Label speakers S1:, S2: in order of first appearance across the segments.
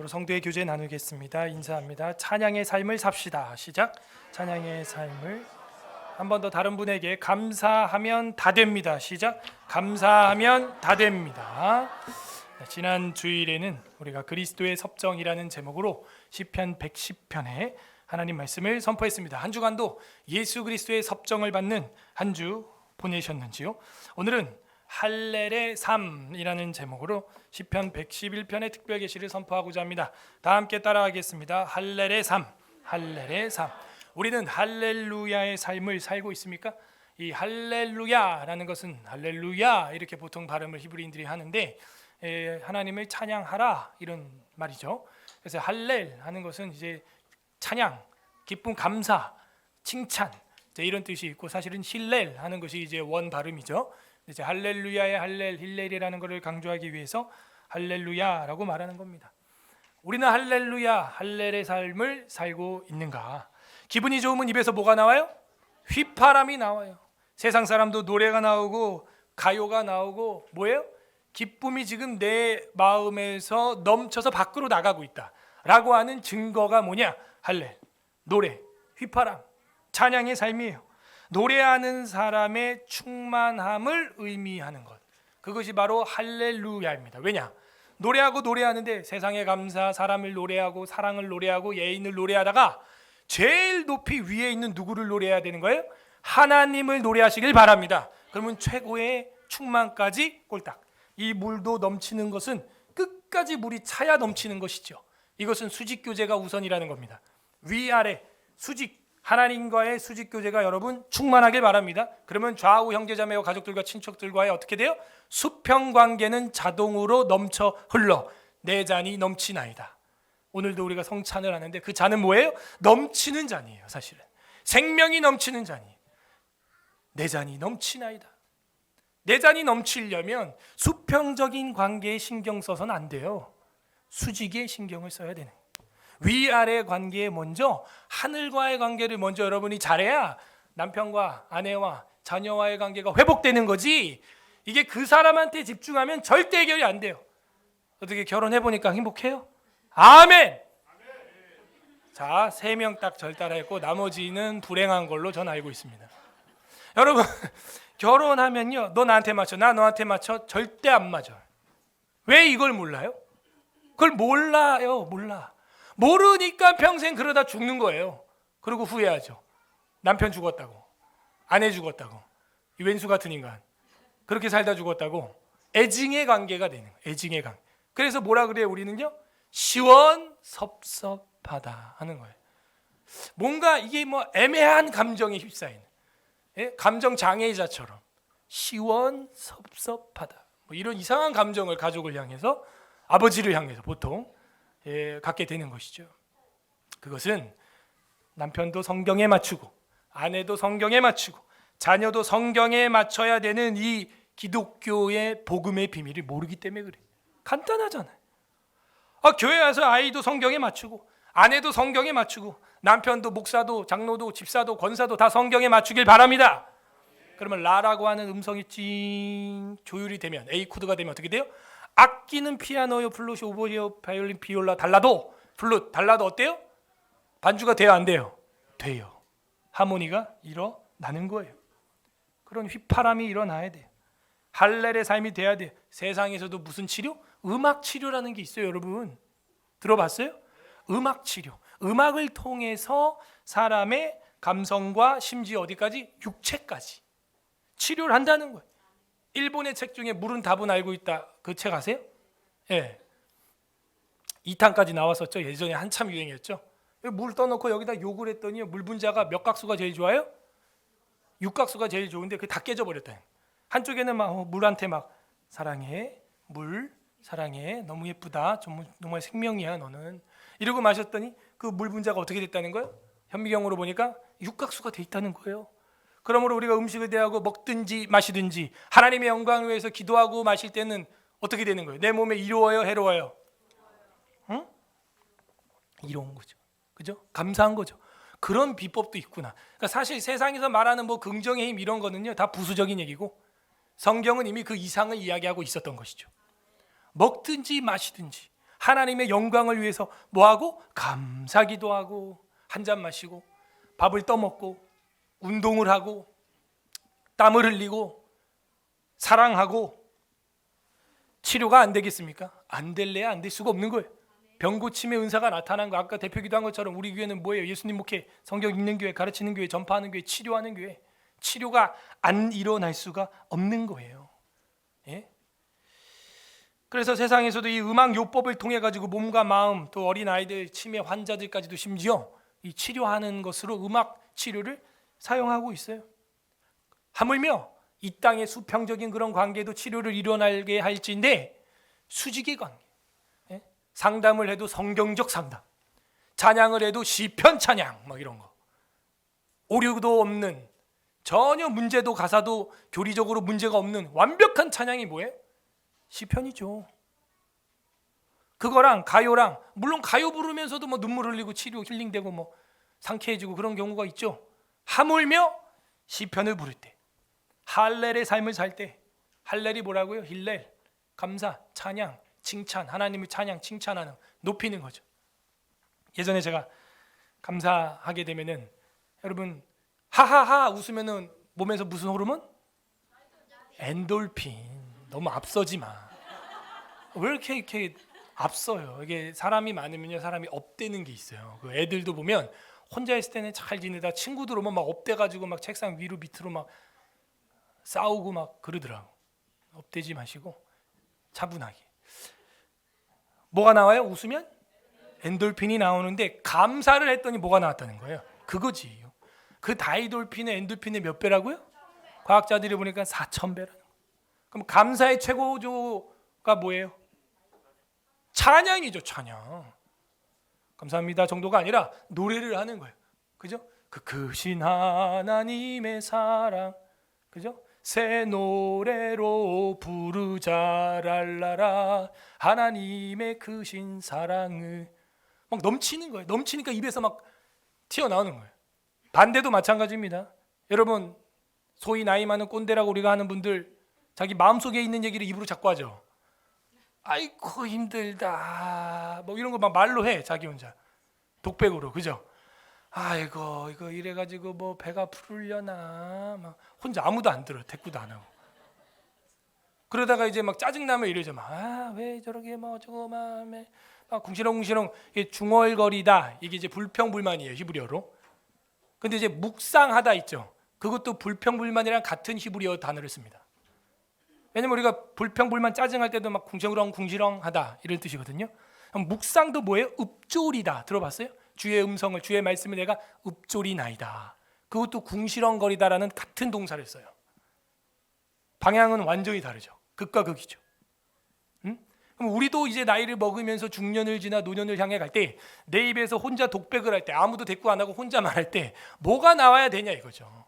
S1: 우리 성도의 교제 나누겠습니다. 인사합니다. 찬양의 삶을 삽시다. 시작. 찬양의 삶을 한 번 더 다른 분에게 감사하면 다 됩니다. 시작. 감사하면 다 됩니다. 지난 주일에는 우리가 그리스도의 섭정이라는 제목으로 시편 110편에 하나님 말씀을 선포했습니다. 한 주간도 예수 그리스도의 섭정을 받는 한 주 보내셨는지요? 오늘은 할렐의 삶이라는 제목으로 시편 111편의 특별 계시를 선포하고자 합니다. 다 함께 따라하겠습니다. 할렐의 삶, 할렐의 삶. 우리는 할렐루야의 삶을 살고 있습니까? 이 할렐루야라는 것은 할렐루야 이렇게 보통 발음을 히브리인들이 하는데 하나님을 찬양하라 이런 말이죠. 그래서 할렐 하는 것은 이제 찬양, 기쁨, 감사, 칭찬 이런 뜻이 있고, 사실은 힐렐 하는 것이 이제 원 발음이죠. 이제 할렐루야의 할렐, 힐렐이라는 것을 강조하기 위해서 할렐루야라고 말하는 겁니다. 우리는 할렐루야, 할렐의 삶을 살고 있는가? 기분이 좋으면 입에서 뭐가 나와요? 휘파람이 나와요. 세상 사람도 노래가 나오고 가요가 나오고 뭐예요? 기쁨이 지금 내 마음에서 넘쳐서 밖으로 나가고 있다라고 하는 증거가 뭐냐? 할렐, 노래, 휘파람, 찬양의 삶이에요. 노래하는 사람의 충만함을 의미하는 것, 그것이 바로 할렐루야입니다. 왜냐? 노래하는데 세상의 감사, 사람을 노래하고 사랑을 노래하고 예인을 노래하다가 제일 높이 위에 있는 누구를 노래해야 되는 거예요? 하나님을 노래하시길 바랍니다. 그러면 최고의 충만까지 꼴딱. 이 물도 넘치는 것은 끝까지 물이 차야 넘치는 것이죠. 이것은 수직교제가 우선이라는 겁니다. 위아래 수직, 하나님과의 수직 교제가 여러분 충만하길 바랍니다. 그러면 좌우 형제자매와 가족들과 친척들과의 어떻게 돼요? 수평 관계는 자동으로 넘쳐 흘러 내 잔이 넘치나이다. 오늘도 우리가 성찬을 하는데 그 잔은 뭐예요? 넘치는 잔이에요. 사실은 생명이 넘치는 잔이에요. 내 잔이 넘치나이다. 내 잔이 넘치려면 수평적인 관계에 신경 써서는 안 돼요. 수직에 신경을 써야 되는 거예요. 위아래 관계에 먼저 하늘과의 관계를 먼저 여러분이 잘해야 남편과 아내와 자녀와의 관계가 회복되는 거지, 이게 그 사람한테 집중하면 절대 해결이 안 돼요. 어떻게 결혼해보니까 행복해요? 아멘! 자, 3명 딱 절 따라했고 나머지는 불행한 걸로 전 알고 있습니다. 여러분 결혼하면요, 너 나한테 맞춰, 나 너한테 맞춰, 절대 안 맞아요. 왜 이걸 몰라요? 그걸 몰라요. 모르니까 평생 그러다 죽는 거예요. 그리고 후회하죠. 남편 죽었다고, 아내 죽었다고, 이 왼수 같은 인간 그렇게 살다 죽었다고 애증의 관계가 되는 거예요. 애증의 관계. 그래서 뭐라 그래요? 우리는요, 시원섭섭하다 하는 거예요. 뭔가 이게 뭐 애매한 감정에 휩싸이는, 감정 장애자처럼 시원섭섭하다, 뭐 이런 이상한 감정을 가족을 향해서, 아버지를 향해서 보통 갖게 되는 것이죠. 그것은 남편도 성경에 맞추고 아내도 성경에 맞추고 자녀도 성경에 맞춰야 되는 이 기독교의 복음의 비밀을 모르기 때문에 그래요. 간단하잖아요. 교회 와서 아이도 성경에 맞추고 아내도 성경에 맞추고 남편도 목사도 장로도 집사도 권사도 다 성경에 맞추길 바랍니다. 그러면 라라고 하는 음성이 찡 조율이 되면, A 코드가 되면 어떻게 돼요? 악기는 피아노요, 플룻이, 오보리요, 바이올린, 비올라 달라도, 플룻 달라도 어때요? 반주가 돼요, 안 돼요? 돼요. 하모니가 일어나는 거예요. 그런 휘파람이 일어나야 돼요. 할렐의 삶이 돼야 돼요. 세상에서도 무슨 치료? 음악 치료라는 게 있어요. 여러분 들어봤어요? 음악 치료. 음악을 통해서 사람의 감성과 심지어 어디까지? 육체까지 치료를 한다는 거예요. 일본의 책 중에 물은 답은 알고 있다, 그 책 아세요? 예. 2탄까지 나왔었죠. 예전에 한참 유행이었죠. 물 떠놓고 여기다 욕을 했더니 물 분자가 몇 각수가 제일 좋아요? 6각수가 제일 좋은데 그게 다 깨져버렸다. 한쪽에는 막 물한테 막 사랑해, 물 사랑해, 너무 예쁘다, 정말 생명이야 너는, 이러고 마셨더니 그 물 분자가 어떻게 됐다는 거예요? 현미경으로 보니까 6각수가 돼 있다는 거예요. 그러므로 우리가 음식을 대하고 먹든지 마시든지 하나님의 영광을 위해서 기도하고 마실 때는 어떻게 되는 거예요? 내 몸에 이로워요, 해로워요? 응? 이로운 거죠. 그죠? 감사한 거죠. 그런 비법도 있구나. 그러니까 사실 세상에서 말하는 뭐 긍정의 힘 이런 거는요, 다 부수적인 얘기고 성경은 이미 그 이상을 이야기하고 있었던 것이죠. 먹든지 마시든지 하나님의 영광을 위해서 뭐하고? 감사기도 하고, 한 잔 마시고, 밥을 떠먹고, 운동을 하고, 땀을 흘리고, 사랑하고. 치료가 안 되겠습니까? 안 될래야 안 될 수가 없는 거예요. 병 고침의 은사가 나타난 거, 아까 대표 기도한 것처럼 우리 교회는 뭐예요? 예수님 목회, 성경 읽는 교회, 가르치는 교회, 전파하는 교회, 치료하는 교회. 치료가 안 일어날 수가 없는 거예요. 예? 그래서 세상에서도 이 음악 요법을 통해 가지고 몸과 마음, 또 어린 아이들, 치매 환자들까지도 심지어 이 치료하는 것으로 음악 치료를 사용하고 있어요. 하물며 이 땅의 수평적인 그런 관계도 치료를 일어나게 할지인데, 수직의 관계, 예? 상담을 해도 성경적 상담, 찬양을 해도 시편 찬양, 막 이런 거, 오류도 없는, 전혀 문제도 가사도 교리적으로 문제가 없는 완벽한 찬양이 뭐예요? 시편이죠. 그거랑 가요랑, 물론 가요 부르면서도 뭐 눈물 흘리고 치료 힐링되고 뭐 상쾌해지고 그런 경우가 있죠. 하물며 시편을 부를 때, 할렐의 삶을 살 때, 할렐이 뭐라고요? 힐렐, 감사, 찬양, 칭찬, 하나님을 찬양, 칭찬하는, 높이는 거죠. 예전에 제가 감사하게 되면은 여러분 하하하 웃으면은 몸에서 무슨 호르몬? 엔돌핀. 너무 앞서지 마. 왜 이렇게 앞서요? 이게 사람이 많으면요, 사람이 업되는 게 있어요. 그 애들도 보면 혼자 있을 때는 잘 지내다 친구들 오면 막 업돼가지고 막 책상 위로 밑으로 막 싸우고 막 그러더라고. 업되지 마시고 차분하게. 뭐가 나와요? 웃으면 엔돌핀이 나오는데, 감사를 했더니 뭐가 나왔다는 거예요? 그거지. 그 다이돌핀의 엔돌핀의 몇 배라고요? 과학자들이 보니까 4,000배라는 거예요. 그럼 감사의 최고조가 뭐예요? 찬양이죠. 찬양. 감사합니다 정도가 아니라 노래를 하는 거예요. 그죠? 그 크신 하나님의 사랑, 그죠? 새 노래로 부르자 랄라라, 하나님의 크신 사랑을 막 넘치는 거예요. 넘치니까 입에서 막 튀어나오는 거예요. 반대도 마찬가지입니다. 여러분, 소위 나이 많은 꼰대라고 우리가 하는 분들, 자기 마음속에 있는 얘기를 입으로 자꾸 하죠. 아이고 힘들다 뭐 이런 거 막 말로 해, 자기 혼자 독백으로. 그죠? 아이고 이거 이래가지고 뭐 배가 부르려나, 막 혼자 아무도 안 들어, 대꾸도 안 하고. 그러다가 이제 막 짜증나면 이러죠. 왜 저렇게 뭐 저거 막 궁시렁궁시렁 중얼거리다, 이게 이제 불평불만이에요, 히브리어로. 근데 이제 묵상하다 있죠. 그것도 불평불만이랑 같은 히브리어 단어를 씁니다. 왜냐면 우리가 불평불만 짜증할 때도 막 궁시렁궁시렁하다 이런 뜻이거든요. 묵상도 뭐예요? 읊조리다. 들어봤어요? 주의 음성을, 주의 말씀을 내가 읊조리나이다. 그것도 궁시렁거리다라는 같은 동사를 써요. 방향은 완전히 다르죠. 극과 극이죠. 그럼 우리도 이제 나이를 먹으면서 중년을 지나 노년을 향해 갈 때, 내 입에서 혼자 독백을 할 때, 아무도 대꾸 안 하고 혼자 말할 때 뭐가 나와야 되냐 이거죠.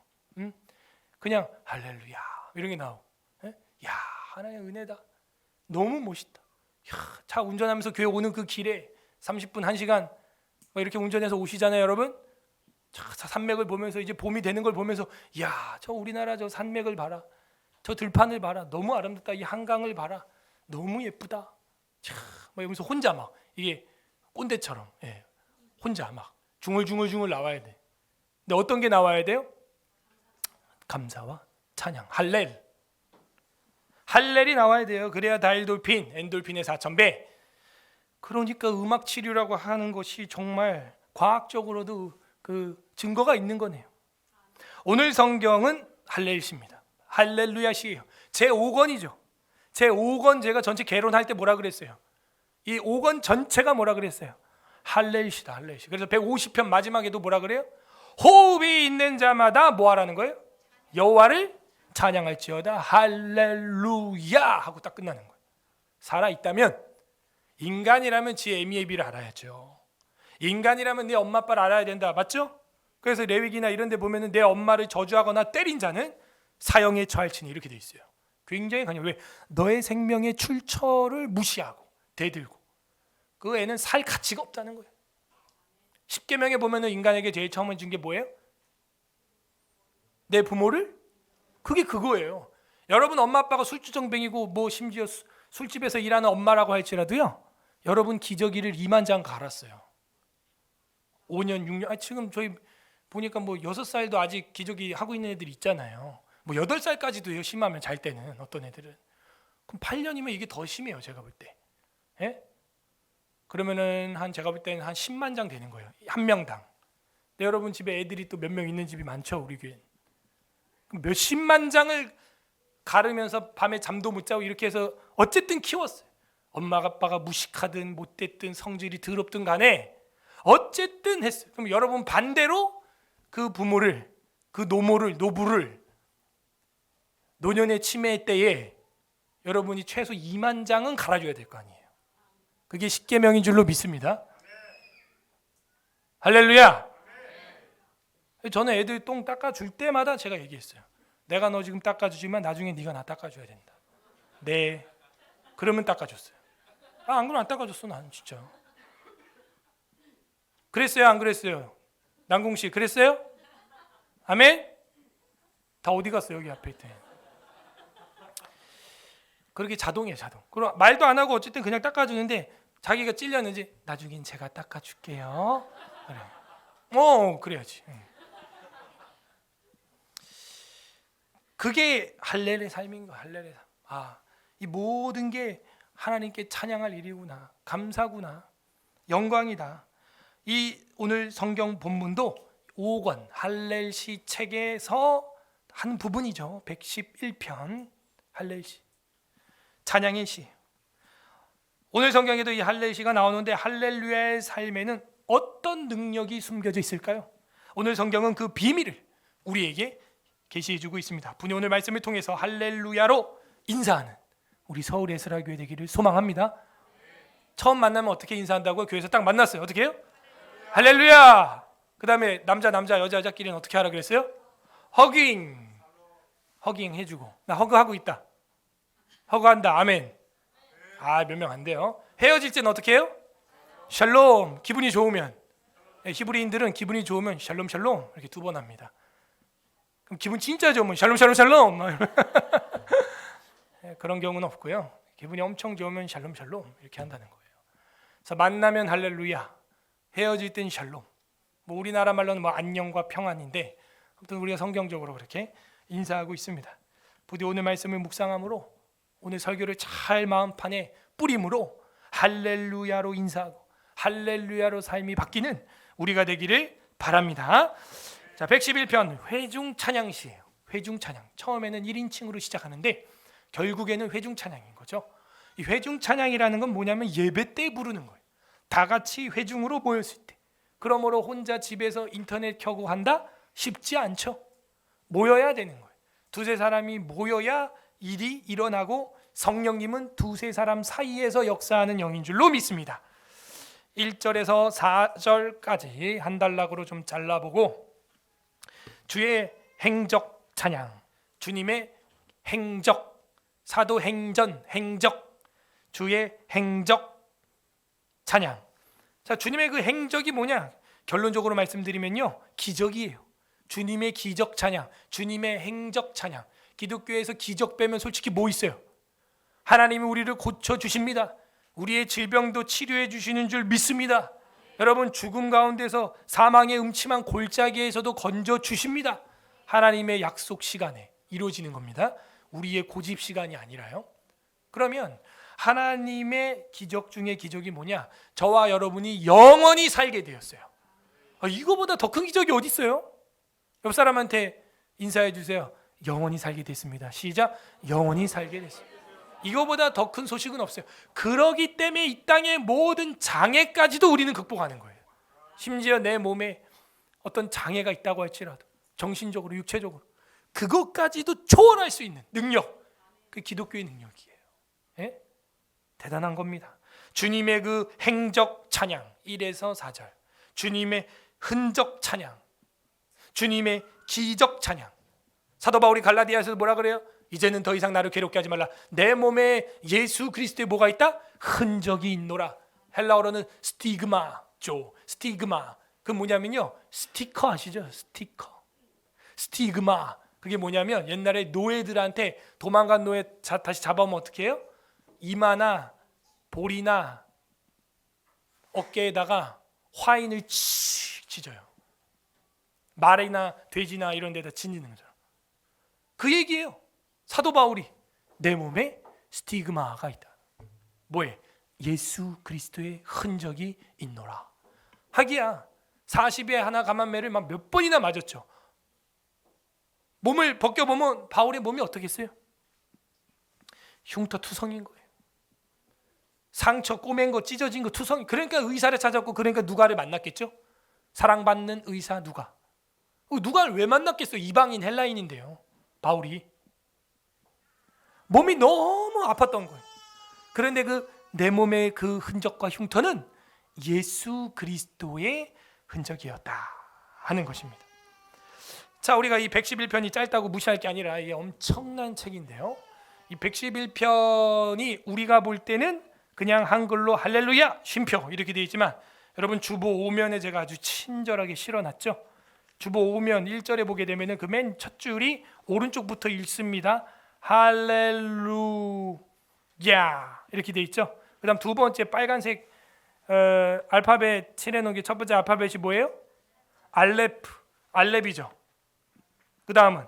S1: 그냥 할렐루야 이런 게 나오고, 야 하나님의 은혜다, 너무 멋있다. 야, 차 운전하면서 교회 오는 그 길에 30분 1시간 이렇게 운전해서 오시잖아요, 여러분. 산맥을 보면서, 이제 봄이 되는 걸 보면서, 야 저 우리나라 저 산맥을 봐라, 저 들판을 봐라, 너무 아름답다, 이 한강을 봐라, 너무 예쁘다. 뭐 이러면서 혼자 막, 이게 꼰대처럼, 혼자 막 중얼중얼 나와야 돼. 근데 어떤 게 나와야 돼요? 감사와 찬양, 할렐. 할렐이 나와야 돼요. 그래야 다일돌핀, 엔돌핀의 4,000배. 그러니까 음악 치료라고 하는 것이 정말 과학적으로도 그 증거가 있는 거네요. 오늘 성경은 할렐시입니다. 할렐루야시예요. 제5권이죠. 제5권 제가 전체 개론할 때 뭐라 그랬어요? 이 5권 전체가 뭐라 그랬어요? 할렐시다, 할렐시. 그래서 150편 마지막에도 뭐라 그래요? 호흡이 있는 자마다 뭐 하라는 거예요? 여호와를 찬양할지어다 할렐루야 하고 딱 끝나는 거예요. 살아있다면, 인간이라면 지 애미애비를 알아야죠. 인간이라면 내 엄마 아빠를 알아야 된다, 맞죠? 그래서 레위기나 이런 데 보면은 내 엄마를 저주하거나 때린 자는 사형에 처할지니 이렇게 돼 있어요. 굉장히 강해요. 왜? 너의 생명의 출처를 무시하고 대들고, 그 애는 살 가치가 없다는 거예요. 십계명에 보면은 인간에게 제일 처음 준 게 뭐예요? 내 부모를, 그게 그거예요. 여러분 엄마 아빠가 술주정뱅이고 뭐 심지어 술집에서 일하는 엄마라고 할지라도요, 여러분 기저귀를 2만 장 갈았어요. 5년 6년 지금 저희 보니까 뭐 6살도 아직 기저귀 하고 있는 애들 있잖아요. 뭐 8살까지도 심하면 잘 때는 어떤 애들은. 그럼 8년이면 이게 더 심해요, 제가 볼 때. 예? 그러면은 제가 볼 때는 한 10만 장 되는 거예요. 한 명당. 근데 여러분 집에 애들이 또 몇 명 있는 집이 많죠, 우리 교회는. 그럼 몇십만 장을 가르면서 밤에 잠도 못 자고 이렇게 해서 어쨌든 키웠어요. 엄마 아빠가 무식하든 못됐든 성질이 더럽든 간에 어쨌든 했어요. 그럼 여러분 반대로 그 부모를, 그 노부를 노년의 치매 때에 여러분이 최소 2만 장은 갈아줘야 될 거 아니에요. 그게 십계명인 줄로 믿습니다. 할렐루야. 저는 애들 똥 닦아줄 때마다 제가 얘기했어요. 내가 너 지금 닦아주지만 나중에 네가 나 닦아줘야 된다. 네. 그러면 닦아줬어요. 안 그러면 안 닦아줬어. 나는 진짜. 그랬어요? 안 그랬어요? 남궁씨 그랬어요? 아멘? 다 어디 갔어요? 여기 앞에 있대. 그렇게 자동이에요, 자동. 그럼 말도 안 하고 어쨌든 그냥 닦아주는데 자기가 찔렸는지 나중엔 제가 닦아줄게요. 그래. 그래야지. 그게 할렐의 삶인 거야. 할렐의 삶. 이 모든 게 하나님께 찬양할 일이구나. 감사구나. 영광이다. 이 오늘 성경 본문도 5권 할렐시 책에서 한 부분이죠. 111편 할렐시. 찬양의 시. 오늘 성경에도 이 할렐시가 나오는데 할렐루야의 삶에는 어떤 능력이 숨겨져 있을까요? 오늘 성경은 그 비밀을 우리에게 계시해 주고 있습니다. 분이 오늘 말씀을 통해서 할렐루야로 인사하는 우리 서울 에스라 교회 되기를 소망합니다. 처음 만나면 어떻게 인사한다고요? 교회에서 딱 만났어요. 어떻게 해요? 할렐루야. 그 다음에 남자 여자끼리는 어떻게 하라 그랬어요? 허깅 해주고. 나 허그하고 있다. 허그한다. 아멘. 몇 명 안 돼요. 헤어질 때는 어떻게 해요? 샬롬. 기분이 좋으면. 히브리인들은 기분이 좋으면 샬롬 이렇게 2번 합니다. 그럼 기분 진짜 좋으면 샬롬 그런 경우는 없고요. 기분이 엄청 좋으면 샬롬 이렇게 한다는 거예요. 그래서 만나면 할렐루야, 헤어질 땐 샬롬. 뭐 우리나라 말로는 뭐 안녕과 평안인데 아무튼 우리가 성경적으로 그렇게 인사하고 있습니다. 부디 오늘 말씀을 묵상함으로 오늘 설교를 잘 마음판에 뿌림으로 할렐루야로 인사하고 할렐루야로 삶이 바뀌는 우리가 되기를 바랍니다. 자, 111편 회중 찬양시예요. 회중 찬양. 처음에는 1인칭으로 시작하는데 결국에는 회중 찬양인 거죠. 이 회중 찬양이라는 건 뭐냐면 예배 때 부르는 거예요. 다 같이 회중으로 모였을 때. 그러므로 혼자 집에서 인터넷 켜고 한다? 쉽지 않죠. 모여야 되는 거예요. 2-3 사람이 모여야 일이 일어나고 성령님은 2-3 사람 사이에서 역사하는 영인 줄로 믿습니다. 1절에서 4절까지 한 단락으로 좀 잘라보고 주의 행적 찬양, 주님의 행적, 사도행전 행적, 주의 행적 찬양. 자, 주님의 그 행적이 뭐냐? 결론적으로 말씀드리면요, 기적이에요. 주님의 기적 찬양, 주님의 행적 찬양. 기독교에서 기적 빼면 솔직히 뭐 있어요? 하나님이 우리를 고쳐주십니다. 우리의 질병도 치료해 주시는 줄 믿습니다. 여러분, 죽음 가운데서 사망의 음침한 골짜기에서도 건져주십니다. 하나님의 약속 시간에 이루어지는 겁니다. 우리의 고집 시간이 아니라요. 그러면 하나님의 기적 중에 기적이 뭐냐? 저와 여러분이 영원히 살게 되었어요. 이거보다 더 큰 기적이 어디 있어요? 옆 사람한테 인사해 주세요. 영원히 살게 됐습니다. 시작. 영원히 살게 됐습니다. 이거보다 더 큰 소식은 없어요. 그러기 때문에 이 땅의 모든 장애까지도 우리는 극복하는 거예요. 심지어 내 몸에 어떤 장애가 있다고 할지라도 정신적으로 육체적으로 그것까지도 초월할 수 있는 능력, 그 기독교의 능력이에요. 예? 대단한 겁니다. 주님의 그 행적 찬양 1에서 4절, 주님의 흔적 찬양, 주님의 기적 찬양. 사도 바울이 갈라디아에서 뭐라 그래요? 이제는 더 이상 나를 괴롭게 하지 말라. 내 몸에 예수 그리스도의 뭐가 있다? 흔적이 있노라. 헬라어로는 스티그마죠. 스티그마. 그 뭐냐면요, 스티커 아시죠? 스티그마. 그게 뭐냐면 옛날에 노예들한테 도망간 노예 다시 잡아오면 어떻게 해요? 이마나 볼이나 어깨에다가 화인을 칙 찢어요. 말이나 돼지나 이런 데다 찢는 거죠. 그 얘기예요. 사도 바울이 내 몸에 스티그마가 있다. 뭐에? 예수 그리스도의 흔적이 있노라. 하기야 40에 하나 감한매를 막 몇 번이나 맞았죠. 몸을 벗겨보면 바울의 몸이 어떻겠어요? 흉터 투성인 거예요. 상처 꼬맨 거 찢어진 거 투성이. 그러니까 의사를 찾았고, 그러니까 누가를 만났겠죠. 사랑받는 의사 누가. 누가를 왜 만났겠어요? 이방인 헬라인인데요. 바울이 몸이 너무 아팠던 거예요. 그런데 내 몸의 그 흔적과 흉터는 예수 그리스도의 흔적이었다 하는 것입니다. 자, 우리가 이 111편이 짧다고 무시할 게 아니라 이게 엄청난 책인데요. 이 111편이 우리가 볼 때는 그냥 한글로 할렐루야 쉼표 이렇게 되어 있지만, 여러분 주보 5면에 제가 아주 친절하게 실어놨죠. 주보 5면 1절에 보게 되면 그 맨 첫 줄이 오른쪽부터 읽습니다. 할렐루야 이렇게 되어 있죠. 그 다음 두 번째 빨간색 알파벳 칠해놓은 게 첫 번째 알파벳이 뭐예요? 알렙이죠. 그 다음은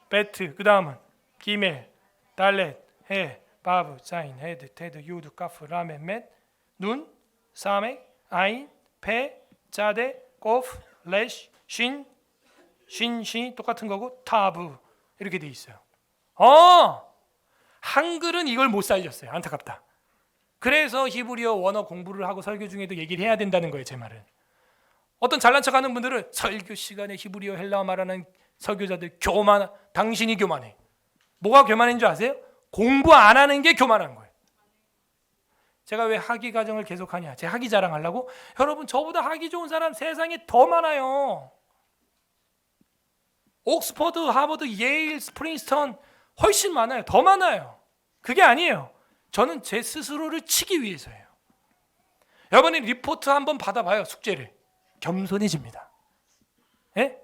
S1: 베트, 그 다음은 기멜, 달렛, 해, 바브, 자인, 헤드, 테드, 유드, 카프, 라멘, 멧, 눈, 사멕, 아인, 페, 자데, 꼬프, 레시, 신 똑같은 거고, 타브 이렇게 돼 있어요. 한글은 이걸 못 살렸어요. 안타깝다. 그래서 히브리어 원어 공부를 하고 설교 중에도 얘기를 해야 된다는 거예요. 제 말은. 어떤 잘난 척하는 분들은 설교 시간에 히브리어 헬라어 말하는 설교자들 당신이 교만해. 뭐가 교만인 줄 아세요? 공부 안 하는 게 교만한 거예요. 제가 왜 학위 과정을 계속하냐? 제 학위 자랑하려고? 여러분, 저보다 학위 좋은 사람 세상에 더 많아요. 옥스퍼드, 하버드, 예일, 스프링스턴 훨씬 많아요. 더 많아요. 그게 아니에요. 저는 제 스스로를 치기 위해서예요. 여러분이 리포트 한번 받아봐요. 숙제를. 겸손해집니다. 예?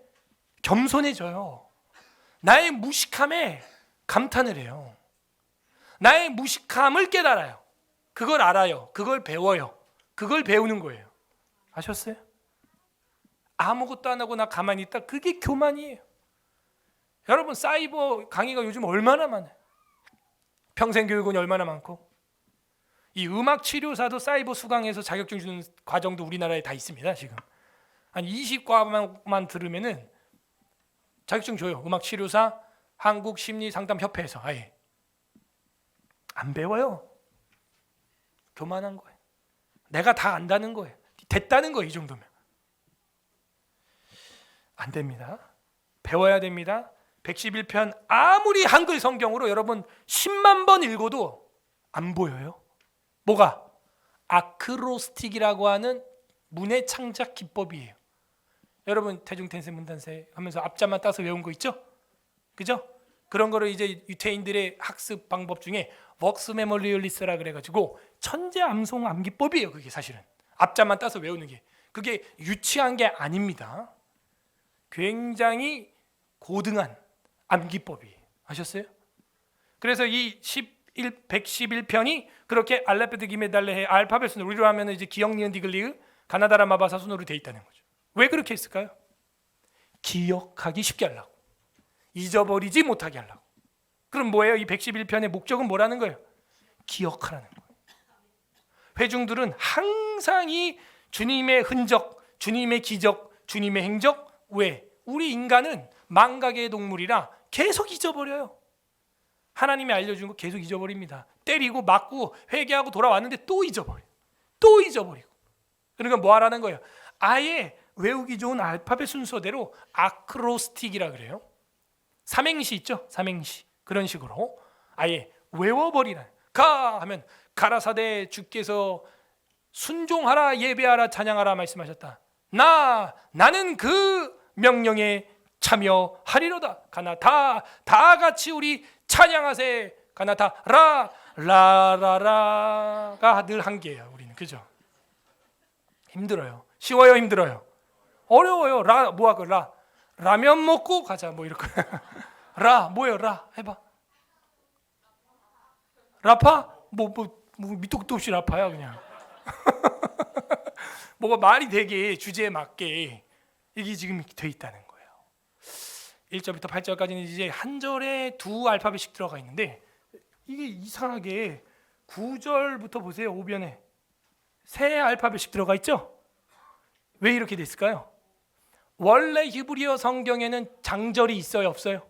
S1: 겸손해져요. 나의 무식함에 감탄을 해요. 나의 무식함을 깨달아요. 그걸 알아요. 그걸 배워요. 그걸 배우는 거예요. 아셨어요? 아무것도 안 하고 나 가만히 있다. 그게 교만이에요. 여러분, 사이버 강의가 요즘 얼마나 많아요. 평생교육원이 얼마나 많고, 이 음악 치료사도 사이버 수강해서 자격증 주는 과정도 우리나라에 다 있습니다. 지금 한 20과만 들으면은 자격증 줘요. 음악 치료사 한국 심리 상담 협회에서. 아예 안 배워요. 교만한 거예요. 내가 다 안다는 거예요. 됐다는 거예요. 이 정도면 안 됩니다. 배워야 됩니다. 111편 아무리 한글 성경으로 여러분 10만 번 읽어도 안 보여요. 뭐가? 아크로스틱이라고 하는 문의 창작 기법이에요. 여러분 대중텐세 문단세 하면서 앞자만 따서 외운 거 있죠? 그죠? 그런 거를 이제 유태인들의 학습 방법 중에 웍스 메모리얼리스라 그래가지고 천재 암송 암기법이에요. 그게 사실은 앞자만 따서 외우는 게, 그게 유치한 게 아닙니다. 굉장히 고등한 암기법이에요. 아셨어요? 그래서 이 111편이 그렇게 알레페드 기메달레의 알파벳 순으로, 우리로 하면 이제 기역 니은 디글리으 가나다라 마바사 순으로 되어 있다는 거죠. 왜 그렇게 했을까요? 기억하기 쉽게 하려고, 잊어버리지 못하게 하려고. 그럼 뭐예요? 이 111편의 목적은 뭐라는 거예요? 기억하라는 거예요. 회중들은 항상 이 주님의 흔적, 주님의 기적, 주님의 행적. 왜? 우리 인간은 망각의 동물이라 계속 잊어버려요. 하나님이 알려준 거 계속 잊어버립니다. 때리고 맞고 회개하고 돌아왔는데 또 잊어버려요. 또 잊어버리고. 그러니까 뭐 하라는 거예요? 아예 외우기 좋은 알파벳 순서대로 아크로스틱이라 그래요. 삼행시 있죠? 삼행시. 그런 식으로 아예 외워버리라. 가 하면 가라사대 주께서 순종하라, 예배하라, 찬양하라 말씀하셨다. 나는 그 명령에 참여하리로다. 가나 다 같이 우리 찬양하세. 가나 다 라라라가 늘 한계예요. 우리는. 그죠? 힘들어요. 쉬워요, 힘들어요? 어려워요. 뭐하고 라면 먹고 가자 뭐 이렇게. 뭐예요? 해봐. 라파? 뭐 밑도 끝도 없이 라파야 그냥. 뭐가 말이 되게 주제에 맞게 이게 지금 돼 있다는 거예요. 1절부터 8절까지는 이제 한 절에 두 알파벳씩 들어가 있는데 이게 이상하게 9절부터 보세요. 오변에 세 알파벳씩 들어가 있죠? 왜 이렇게 됐을까요? 원래 히브리어 성경에는 장절이 있어요, 없어요?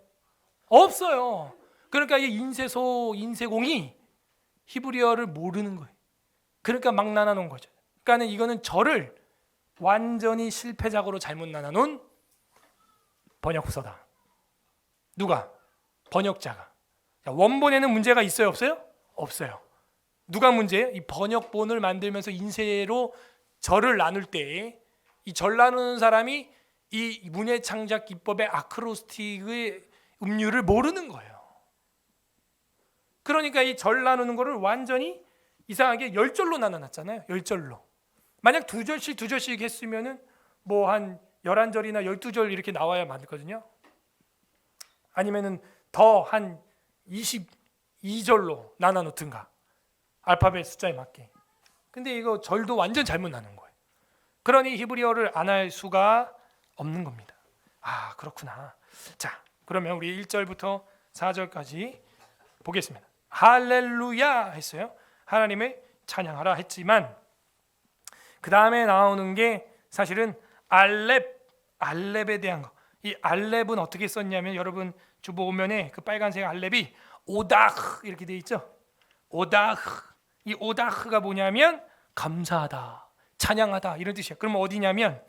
S1: 없어요. 그러니까 이 인쇄소, 인쇄공이 히브리어를 모르는 거예요. 그러니까 막 나눠놓은 거죠. 그러니까 이거는 절을 완전히 실패작으로 잘못 나눠놓은 번역서다. 누가? 번역자가. 원본에는 문제가 있어요, 없어요? 없어요. 누가 문제예요? 이 번역본을 만들면서 인쇄로 절을 나눌 때 이 절 나누는 사람이 이 문예 창작 기법의 아크로스틱의 음률을 모르는 거예요. 그러니까 이 절 나누는 거를 완전히 이상하게 10절로 나눠놨잖아요. 10절로. 만약 두 절씩 했으면은 뭐 한 11절이나 12절 이렇게 나와야 맞거든요. 아니면은 더 한 22절로 나눠 놓든가. 알파벳 숫자에 맞게. 근데 이거 절도 완전 잘못 나눈 거예요. 그러니 히브리어를 안 할 수가 없는 겁니다. 아, 그렇구나. 자, 그러면 우리 1절부터 4절까지 보겠습니다. 할렐루야 했어요. 하나님을 찬양하라 했지만 그 다음에 나오는 게 사실은 알렙에 대한 거. 이 알렙은 어떻게 썼냐면 여러분 주보면에 그 빨간색 알렙이 오다흐 이렇게 돼 있죠. 오다흐. 이 오다흐가 뭐냐면 감사하다, 찬양하다 이런 뜻이에요. 그러면 어디냐면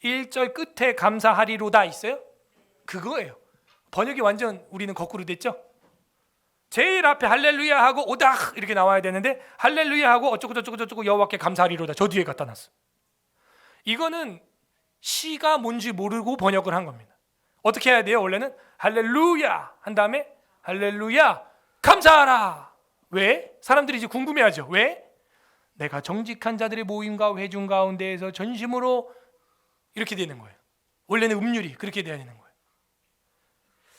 S1: 1절 끝에 감사하리로다 있어요. 그거예요. 번역이 완전 우리는 거꾸로 됐죠. 제일 앞에 할렐루야 하고 오다흐 이렇게 나와야 되는데 할렐루야 하고 어쩌고 여호와께 감사하리로다 저 뒤에 갖다 놨어. 이거는 시가 뭔지 모르고 번역을 한 겁니다. 어떻게 해야 돼요? 원래는 할렐루야 한 다음에 할렐루야 감사하라. 왜? 사람들이 이제 궁금해하죠. 왜? 내가 정직한 자들의 모임과 회중 가운데에서 전심으로 이렇게 되는 거예요. 원래는 음률이 그렇게 돼야 되는 거예요.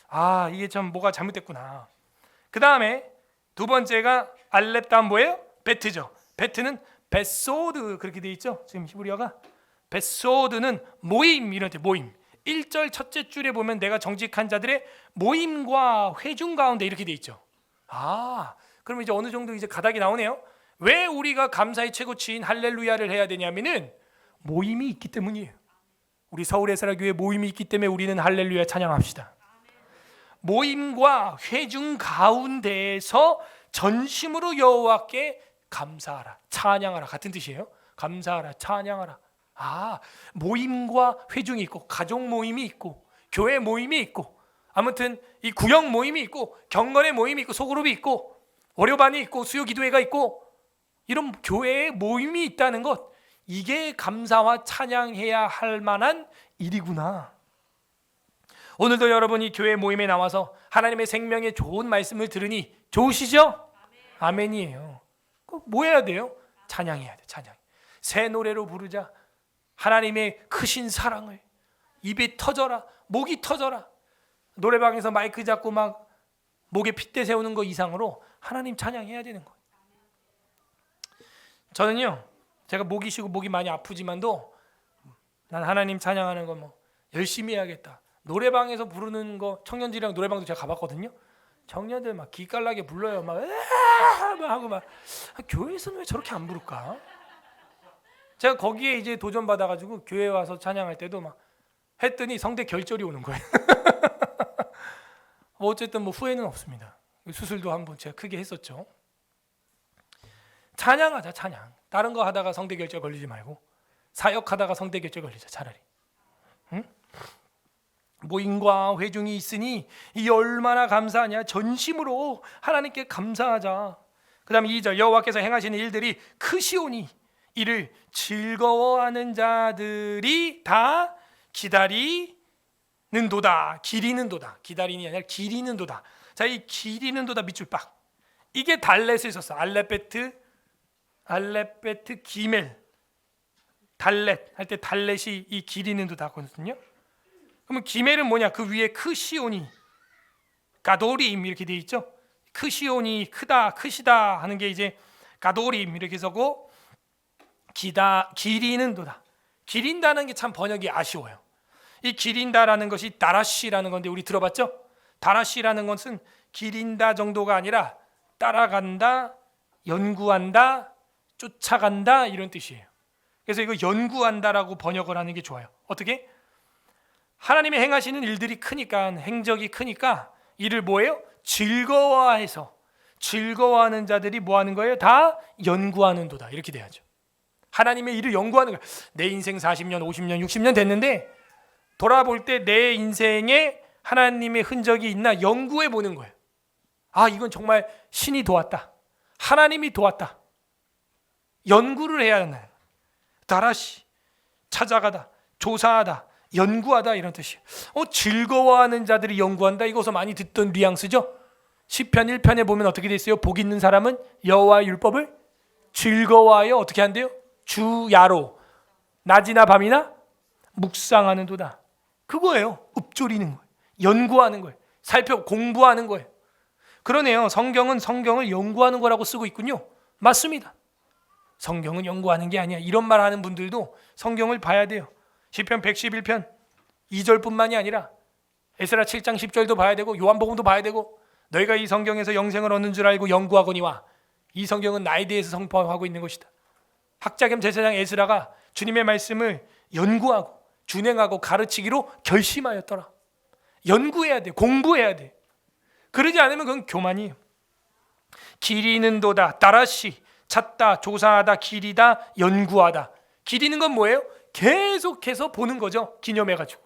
S1: 아, 이게 참 뭐가 잘못됐구나. 그 다음에 두 번째가 알렙 다음 뭐예요? 베트죠. 베트는 베소드 그렇게 돼 있죠. 지금 히브리어가 베소드는 모임 이런 뜻. 모임. 1절 첫째 줄에 보면 내가 정직한 자들의 모임과 회중 가운데 이렇게 돼 있죠. 아, 그럼 이제 어느 정도 이제 가닥이 나오네요. 왜 우리가 감사의 최고치인 할렐루야를 해야 되냐면은 모임이 있기 때문이에요. 우리 서울에스라교회 모임이 있기 때문에 우리는 할렐루야 찬양합시다. 모임과 회중 가운데에서 전심으로 여호와께 감사하라, 찬양하라 같은 뜻이에요. 감사하라, 찬양하라. 아, 모임과 회중이 있고 가족 모임이 있고 교회 모임이 있고 아무튼 이 구역 모임이 있고 경건의 모임이 있고 소그룹이 있고 월요반이 있고 수요 기도회가 있고 이런 교회의 모임이 있다는 것, 이게 감사와 찬양해야 할 만한 일이구나. 오늘도 여러분이 교회 모임에 나와서 하나님의 생명의 좋은 말씀을 들으니 좋으시죠? 아멘이에요. 뭐 해야 돼요? 찬양해야 돼. 찬양. 새 노래로 부르자. 하나님의 크신 사랑을 입이 터져라, 목이 터져라. 노래방에서 마이크 잡고 막 목에 핏대 세우는 거 이상으로 하나님 찬양해야 되는 거예요. 저는요, 제가 목이 쉬고 목이 많이 아프지만도 난 하나님 찬양하는 거 뭐 열심히 해야겠다. 노래방에서 부르는 거, 청년들이랑 노래방도 제가 가봤거든요. 청년들 막 기깔나게 불러요. 막 하고 막 교회에서는 왜 저렇게 안 부를까? 제가 거기에 이제 도전 받아가지고 교회 와서 찬양할 때도 막 했더니 성대 결절이 오는 거예요. 뭐 어쨌든 뭐 후회는 없습니다. 수술도 한번 제가 크게 했었죠. 찬양하자, 찬양. 다른 거 하다가 성대 결절 걸리지 말고 사역하다가 성대 결절 걸리자 차라리. 응? 모임과 회중이 있으니 이 얼마나 감사하냐. 전심으로 하나님께 감사하자. 그 다음 2절 여호와께서 행하시는 일들이 크시오니 이를 즐거워하는 자들이 다 기다리는도다. 기리는도다. 기다리니 아니라 기리는도다. 자, 이 기리는도다 밑줄 빡. 이게 달렛에 있었어. 알렙베트 기멜. 달렛 할 때 달렛이 이 기리는도다 거든요. 그러면 기멜은 뭐냐? 그 위에 크시오니, 가도림 이렇게 돼 있죠. 크시오니 크다, 크시다 하는 게 이제 가도림 이렇게 서고 기리는도다. 기린다는 게 참 번역이 아쉬워요. 이 기린다라는 것이 다라시라는 건데 우리 들어봤죠? 다라시라는 것은 기린다 정도가 아니라 따라간다, 연구한다, 쫓아간다 이런 뜻이에요. 그래서 이거 연구한다라고 번역을 하는 게 좋아요. 어떻게? 하나님의 행하시는 일들이 크니까, 행적이 크니까 이를 뭐예요? 즐거워해서, 즐거워하는 자들이 뭐 하는 거예요? 다 연구하는도다. 이렇게 돼야죠. 하나님의 일을 연구하는 거예요. 내 인생 40년, 50년, 60년 됐는데 돌아볼 때 내 인생에 하나님의 흔적이 있나 연구해 보는 거예요. 아, 이건 정말 신이 도왔다. 하나님이 도왔다. 연구를 해야 하는 거예요. 다라시, 찾아가다, 조사하다, 연구하다 이런 뜻이에요. 즐거워하는 자들이 연구한다. 이것을 많이 듣던 뉘앙스죠. 시편 1편에 보면 어떻게 돼 있어요? 복 있는 사람은 여호와의 율법을 즐거워하여 어떻게 한대요? 주야로 낮이나 밤이나 묵상하는도다. 그거예요. 읊조리는 거예요. 연구하는 거예요. 공부하는 거예요. 그러네요. 성경은 성경을 연구하는 거라고 쓰고 있군요. 맞습니다. 성경은 연구하는 게 아니야. 이런 말 하는 분들도 성경을 봐야 돼요. 시편 111편 2절뿐만이 아니라 에스라 7장 10절도 봐야 되고 요한복음도 봐야 되고 너희가 이 성경에서 영생을 얻는 줄 알고 연구하거니와 이 성경은 나에 대해서 선포하고 있는 것이다. 학자 겸 제사장 에스라가 주님의 말씀을 연구하고 준행하고 가르치기로 결심하였더라. 연구해야 돼. 공부해야 돼. 그러지 않으면 그건 교만이에요. 기리는도다. 다라시, 찾다, 조사하다, 기리다, 연구하다. 기리는 건 뭐예요? 계속해서 보는 거죠. 기념해가지고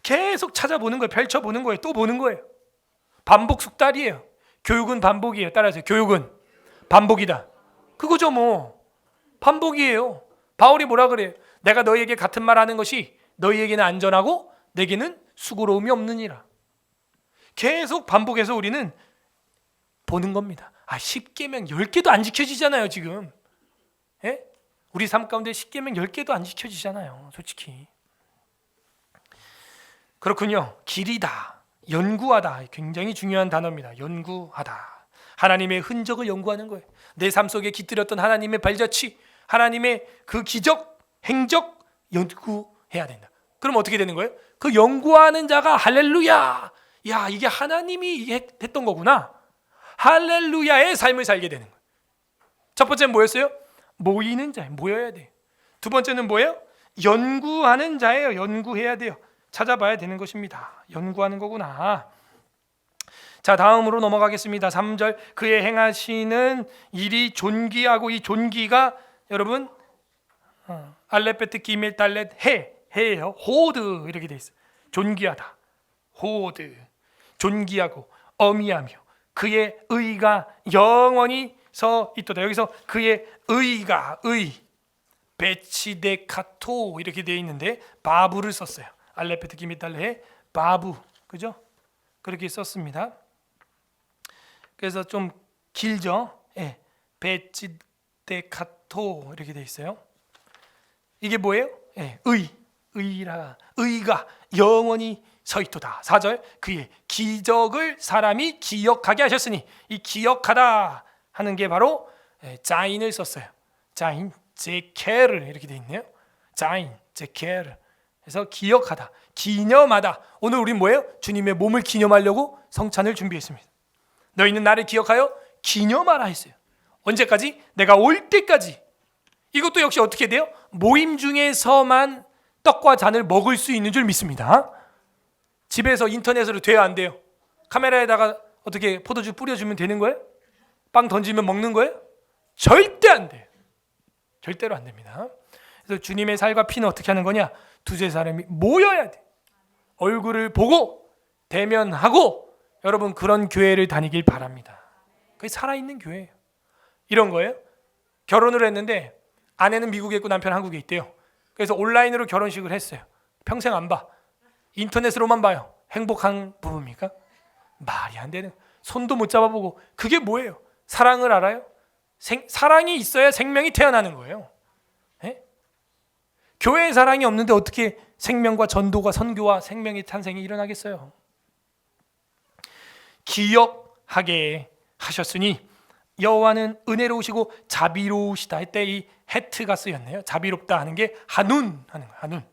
S1: 계속 찾아보는 거예요. 펼쳐보는 거예요. 또 보는 거예요. 반복 숙달이에요. 교육은 반복이에요. 따라하세요. 교육은 반복이다. 그거죠 뭐. 반복이에요. 바울이 뭐라 그래요? 내가 너희에게 같은 말 하는 것이 너희에게는 안전하고 내게는 수고로움이 없느니라. 계속 반복해서 우리는 보는 겁니다. 10계명 10개도 안 지켜지잖아요 지금. 예? 우리 삶 가운데 10계명 10개도 안 지켜지잖아요 솔직히. 그렇군요. 기리다, 연구하다 굉장히 중요한 단어입니다. 연구하다. 하나님의 흔적을 연구하는 거예요. 내 삶 속에 깃들였던 하나님의 발자취, 하나님의 그 기적, 행적 연구해야 된다. 그럼 어떻게 되는 거예요? 그 연구하는 자가 할렐루야, 야 이게 하나님이 했던 거구나, 할렐루야의 삶을 살게 되는 거예요. 첫 번째는 뭐였어요? 모이는 자예요. 모여야 돼요. 두 번째는 뭐예요? 연구하는 자예요. 연구해야 돼요. 찾아봐야 되는 것입니다. 연구하는 거구나. 자, 다음으로 넘어가겠습니다. 3절 그의 행하시는 일이 존귀하고, 이 존귀가 여러분 알레베트 기밀 달렛 해예요. 호드 이렇게 돼 있어요. 존귀하다. 호드. 존귀하고 어미하며 그의 의가 영원히 서 있도다. 여기서 그의 의가 베치데카토 이렇게 되어 있는데 바부를 썼어요. 알레베트 기밀 달렛 바부, 그죠? 그렇게 썼습니다. 그래서 좀 길죠. 예, 베치데카토 이렇게 되어 있어요. 이게 뭐예요? 예, 의가 영원히 서있도다. 4절 그의 기적을 사람이 기억하게 하셨으니, 이 기억하다 하는 게 바로 자인을 썼어요. 자인, 제케르 이렇게 돼 있네요. 자인, 제케르. 그래서 기억하다, 기념하다. 오늘 우리 뭐예요? 주님의 몸을 기념하려고 성찬을 준비했습니다. 너희는 나를 기억하여 기념하라 했어요. 언제까지? 내가 올 때까지. 이것도 역시 어떻게 돼요? 모임 중에서만 떡과 잔을 먹을 수 있는 줄 믿습니다. 집에서 인터넷으로 돼야 안 돼요. 카메라에다가 어떻게 포도주 뿌려주면 되는 거예요? 빵 던지면 먹는 거예요? 절대 안 돼요. 절대로 안 됩니다. 그래서 주님의 살과 피는 어떻게 하는 거냐? 두세 사람이 모여야 돼. 얼굴을 보고 대면하고, 여러분 그런 교회를 다니길 바랍니다. 그게 살아있는 교회예요. 이런 거예요. 결혼을 했는데 아내는 미국에 있고 남편 한국에 있대요. 그래서 온라인으로 결혼식을 했어요. 평생 안 봐. 인터넷으로만 봐요. 행복한 부부입니까? 말이 안 되는. 손도 못 잡아보고. 그게 뭐예요? 사랑을 알아요? 사랑이 있어야 생명이 태어나는 거예요. 에? 교회에 사랑이 없는데 어떻게 생명과 전도가, 선교와 생명의 탄생이 일어나겠어요? 기억하게 하셨으니 여호와는 은혜로우시고 자비로우시다. 이때 이 헤트가 쓰였네요. 자비롭다 하는 게 한운 하는 거예요. 한운.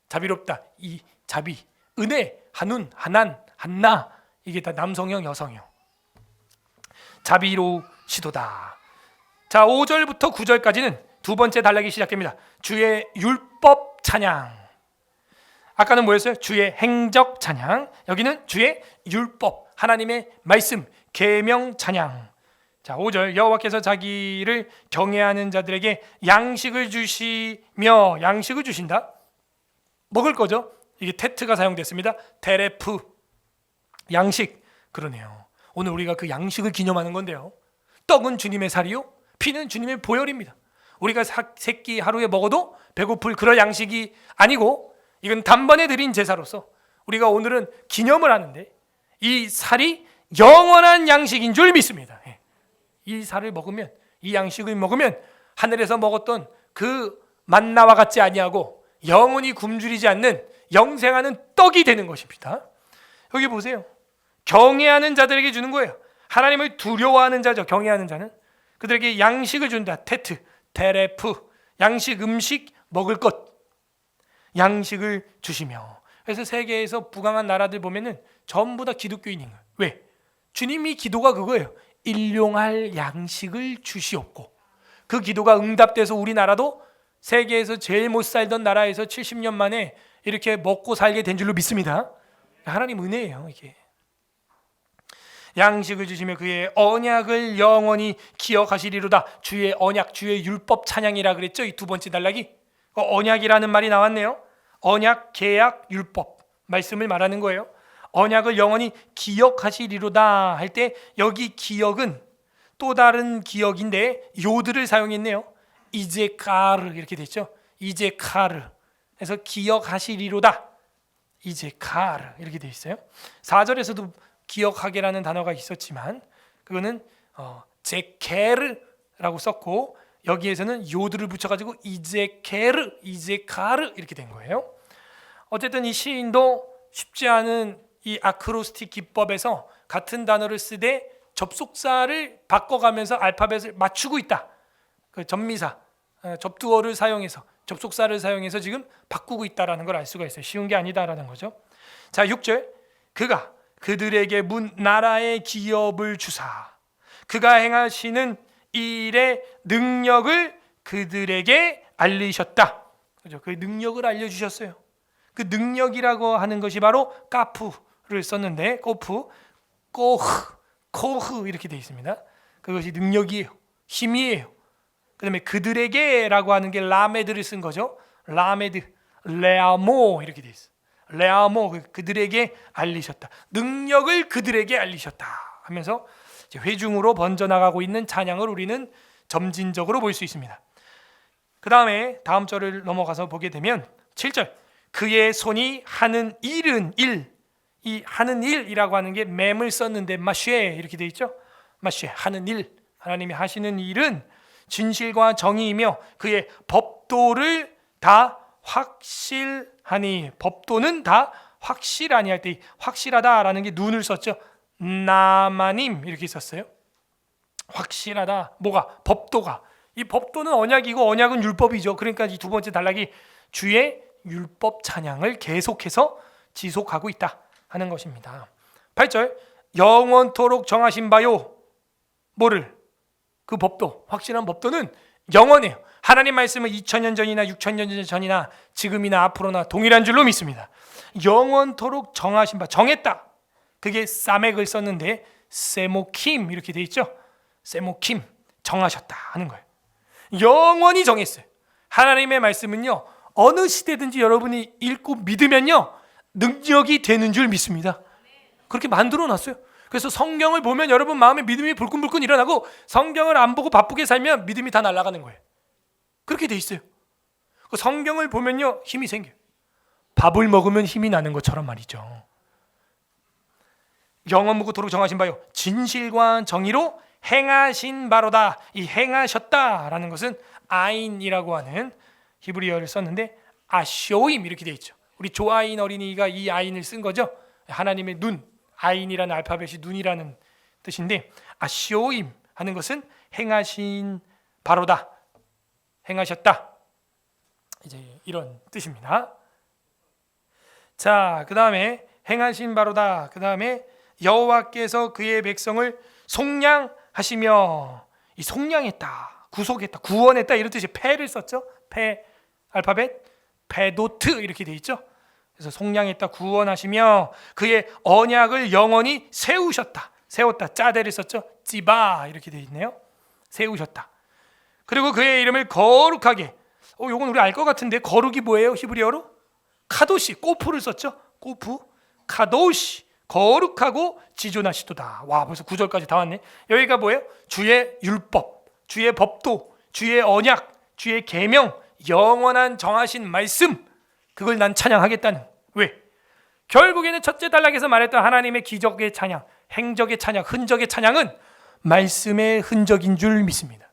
S1: 자비롭다. 이 자비, 은혜, 한운, 한안, 한나. 이게 다 남성형, 여성형. 자비로우시도다. 자, 5절부터 9절까지는 두 번째 단락이 시작됩니다. 주의 율법 찬양. 아까는 뭐였어요? 주의 행적 찬양. 여기는 주의 율법, 하나님의 말씀, 계명 찬양. 자, 5절 여호와께서 자기를 경외하는 자들에게 양식을 주시며, 양식을 주신다. 먹을 거죠. 이게 테트가 사용됐습니다. 테레프, 양식. 그러네요. 오늘 우리가 그 양식을 기념하는 건데요. 떡은 주님의 살이요, 피는 주님의 보혈입니다. 우리가 새끼 하루에 먹어도 배고플 그럴 양식이 아니고, 이건 단번에 드린 제사로서 우리가 오늘은 기념을 하는데, 이 살이 영원한 양식인 줄 믿습니다. 이 살을 먹으면, 이 양식을 먹으면 하늘에서 먹었던 그 만나와 같지 아니하고 영원히 굶주리지 않는 영생하는 떡이 되는 것입니다. 여기 보세요. 경외하는 자들에게 주는 거예요. 하나님을 두려워하는 자죠. 경외하는 자는 그들에게 양식을 준다. 테트, 테레프, 양식, 음식, 먹을 것, 양식을 주시며. 그래서 세계에서 부강한 나라들 보면은 전부 다 기독교인인 거예요. 왜? 주님이 기도가 그거예요. 일용할 양식을 주시옵고. 그 기도가 응답돼서 우리나라도 세계에서 제일 못 살던 나라에서 70년 만에 이렇게 먹고 살게 된 줄로 믿습니다. 하나님 은혜예요, 이게. 양식을 주시며 그의 언약을 영원히 기억하시리로다. 주의 언약, 주의 율법 찬양이라 그랬죠. 이 두 번째 단락이 언약이라는 말이 나왔네요. 언약, 계약, 율법 말씀을 말하는 거예요. 언약을 영원히 기억하시리로다 할 때 여기 기억은 또 다른 기억인데 요드를 사용했네요. 이제카르 이렇게 됐죠. 이제카르. 그래서 기억하시리로다. 이제카르 이렇게 돼 있어요. 4절에서도 기억하게라는 단어가 있었지만 그거는 제케르라고 썼고, 여기에서는 요드를 붙여가지고 이제케르, 이제카르 이렇게 된 거예요. 어쨌든 이 시인도 쉽지 않은 이 아크로스틱 기법에서 같은 단어를 쓰되 접속사를 바꿔가면서 알파벳을 맞추고 있다. 그 접미사, 접두어를 사용해서, 접속사를 사용해서 지금 바꾸고 있다라는 걸 알 수가 있어요. 쉬운 게 아니다라는 거죠. 자, 6절 그가 그들에게 문 나라의 기업을 주사 그가 행하시는 일의 능력을 그들에게 알리셨다. 그죠? 그 능력을 알려주셨어요. 그 능력이라고 하는 것이 바로 까푸를 썼는데, 꼬프, 꼬흐, 코흐 이렇게 되어 있습니다. 그것이 능력이에요. 힘이에요. 그 다음에 그들에게라고 하는 게 라메드를 쓴 거죠. 라메드, 레아모 이렇게 되어 있어요. 레아모, 그들에게 알리셨다. 능력을 그들에게 알리셨다 하면서 회중으로 번져나가고 있는 찬양을 우리는 점진적으로 볼 수 있습니다. 그 다음에 다음 절을 넘어가서 보게 되면 7절 그의 손이 하는 일은 일, 이 하는 일이라고 하는 게 맴을 썼는데 마쉐 이렇게 되어 있죠. 마쉐, 하는 일, 하나님이 하시는 일은 진실과 정의이며 그의 법도를 다 확실하니. 법도는 다 확실하니 할 때 확실하다라는 게 눈을 썼죠. 나마님 이렇게 썼어요. 확실하다. 뭐가? 법도가. 이 법도는 언약이고 언약은 율법이죠. 그러니까 이 두 번째 단락이 주의 율법 찬양을 계속해서 지속하고 있다 하는 것입니다. 8절 영원토록 정하신 바요. 뭐를? 그 법도, 확실한 법도는 영원해요. 하나님 말씀은 2000년 전이나 6000년 전이나 지금이나 앞으로나 동일한 줄로 믿습니다. 영원토록 정하신 바, 정했다. 그게 사맥을 썼는데 세모킴 이렇게 돼 있죠. 세모킴, 정하셨다 하는 거예요. 영원히 정했어요. 하나님의 말씀은요, 어느 시대든지 여러분이 읽고 믿으면요 능력이 되는 줄 믿습니다. 그렇게 만들어 놨어요. 그래서 성경을 보면 여러분 마음에 믿음이 불끈불끈 일어나고, 성경을 안 보고 바쁘게 살면 믿음이 다 날아가는 거예요. 그렇게 돼 있어요. 성경을 보면요 힘이 생겨요. 밥을 먹으면 힘이 나는 것처럼 말이죠. 영원무구토록 정하신 바요 진실과 정의로 행하신 바로다. 이 행하셨다라는 것은 아인이라고 하는 히브리어를 썼는데 아쇼임 이렇게 돼 있죠. 우리 조아인 어린이가 이 아인을 쓴 거죠. 하나님의 눈, 아인이라는 알파벳이 눈이라는 뜻인데 아쇼임 하는 것은 행하신 바로다. 행하셨다. 이제 이런 뜻입니다. 자, 그 다음에 행하신 바로다. 그 다음에 여호와께서 그의 백성을 속량하시며, 이 속량했다, 구속했다, 구원했다 이런 뜻이 패를 썼죠. 패 알파벳 패도트 이렇게 돼 있죠. 그래서 속량했다, 구원하시며 그의 언약을 영원히 세우셨다. 세웠다, 짜대를 썼죠. 찌바 이렇게 돼 있네요. 세우셨다. 그리고 그의 이름을 거룩하게, 요건 우리 알 것 같은데 거룩이 뭐예요? 히브리어로 카도시, 꼬프를 썼죠. 꼬프, 카도시, 거룩하고 지존하시도다. 와, 벌써 9절까지 다 왔네. 여기가 뭐예요? 주의 율법, 주의 법도, 주의 언약, 주의 계명, 영원한 정하신 말씀, 그걸 난 찬양하겠다는. 왜? 결국에는 첫째 단락에서 말했던 하나님의 기적의 찬양, 행적의 찬양, 흔적의 찬양은 말씀의 흔적인 줄 믿습니다.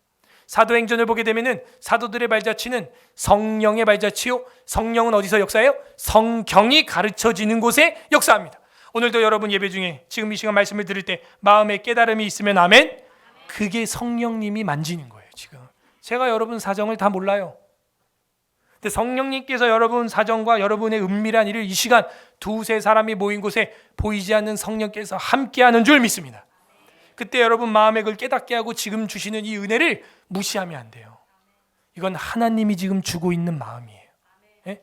S1: 사도행전을 보게 되면은 사도들의 발자취는 성령의 발자취요, 성령은 어디서 역사해요? 성경이 가르쳐지는 곳에 역사합니다. 오늘도 여러분 예배 중에 지금 이 시간 말씀을 들을 때 마음에 깨달음이 있으면 아멘. 그게 성령님이 만지는 거예요. 지금 제가 여러분 사정을 다 몰라요. 근데 성령님께서 여러분 사정과 여러분의 은밀한 일을 이 시간 두세 사람이 모인 곳에 보이지 않는 성령께서 함께하는 줄 믿습니다. 그때 여러분 마음에 그걸 깨닫게 하고 지금 주시는 이 은혜를 무시하면 안 돼요. 이건 하나님이 지금 주고 있는 마음이에요. 예?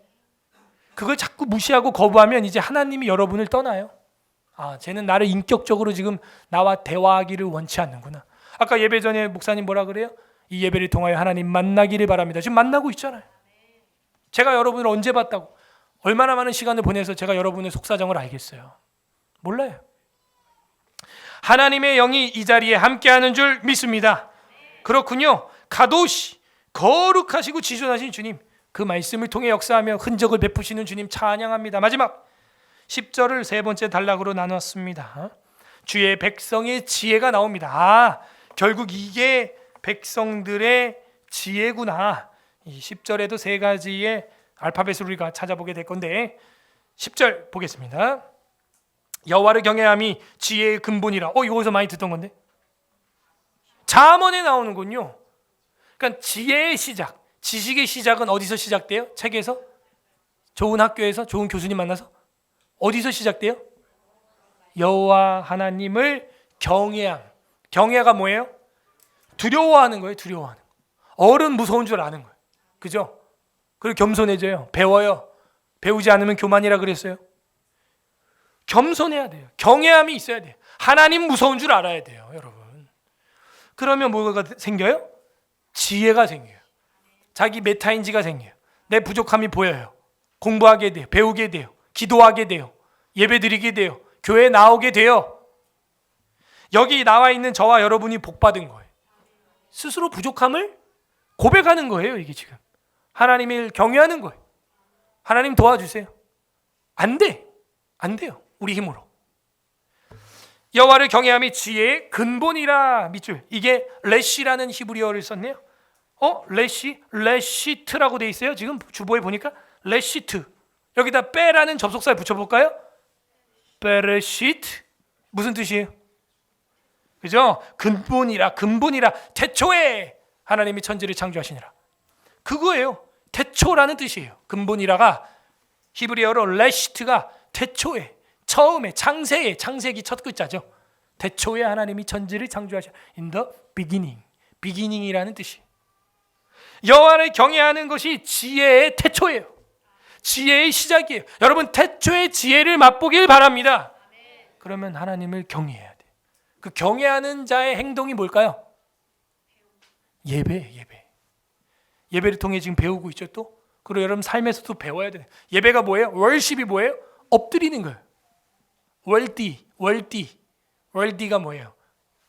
S1: 그걸 자꾸 무시하고 거부하면 이제 하나님이 여러분을 떠나요. 아, 쟤는 나를 인격적으로 지금 나와 대화하기를 원치 않는구나. 아까 예배 전에 목사님 뭐라 그래요? 이 예배를 통하여 하나님 만나기를 바랍니다. 지금 만나고 있잖아요. 제가 여러분을 언제 봤다고, 얼마나 많은 시간을 보내서 제가 여러분의 속사정을 알겠어요? 몰라요. 하나님의 영이 이 자리에 함께하는 줄 믿습니다. 그렇군요. 가도시, 거룩하시고 지존하신 주님, 그 말씀을 통해 역사하며 흔적을 베푸시는 주님 찬양합니다. 마지막 10절을 세 번째 단락으로 나눴습니다. 주의 백성의 지혜가 나옵니다. 아, 결국 이게 백성들의 지혜구나. 이 10절에도 세 가지의 알파벳을 우리가 찾아보게 될 건데 10절 보겠습니다. 여호와를 경외함이 지혜의 근본이라. 이거에서 많이 듣던 건데 잠언에 나오는군요. 그러니까 지혜의 시작, 지식의 시작은 어디서 시작돼요? 책에서? 좋은 학교에서? 좋은 교수님 만나서? 어디서 시작돼요? 여호와 하나님을 경외함. 경외가 뭐예요? 두려워하는 거예요. 두려워하는 거. 어른 무서운 줄 아는 거예요. 그죠? 그리고 겸손해져요. 배워요. 배우지 않으면 교만이라 그랬어요. 겸손해야 돼요. 경외함이 있어야 돼요. 하나님 무서운 줄 알아야 돼요, 여러분. 그러면 뭐가 생겨요? 지혜가 생겨요. 자기 메타인지가 생겨요. 내 부족함이 보여요. 공부하게 돼요. 배우게 돼요. 기도하게 돼요. 예배드리게 돼요. 교회 나오게 돼요. 여기 나와 있는 저와 여러분이 복받은 거예요. 스스로 부족함을 고백하는 거예요. 이게 지금 하나님을 경외하는 거예요. 하나님 도와주세요. 안 돼. 안 돼요. 우리 힘으로. 여호와를 경외함이 지혜의 근본이라 밑줄. 이게 레시라는 히브리어를 썼네요. 레시트라고 돼 있어요. 지금 주보에 보니까 레시트. 여기다 빼라는 접속사를 붙여볼까요? 베레시트. 무슨 뜻이에요? 그죠? 근본이라, 근본이라. 태초에 하나님이 천지를 창조하시니라. 그거예요. 태초라는 뜻이에요. 근본이라가 히브리어로 레시트가 태초에, 처음에, 창세에, 창세기 첫 글자죠. 태초에 하나님이 천지를 창조하셨. In the beginning. beginning이라는 뜻이에요. 여호와를 경외하는 것이 지혜의 태초예요. 지혜의 시작이에요. 여러분 태초의 지혜를 맛보길 바랍니다. 그러면 하나님을 경외해야 돼요. 그 경외하는 자의 행동이 뭘까요? 예배. 예배를 통해 지금 배우고 있죠. 또 그리고 여러분 삶에서도 배워야 돼요. 예배가 뭐예요? 월십이 뭐예요? 엎드리는 거예요. 월디가 뭐예요?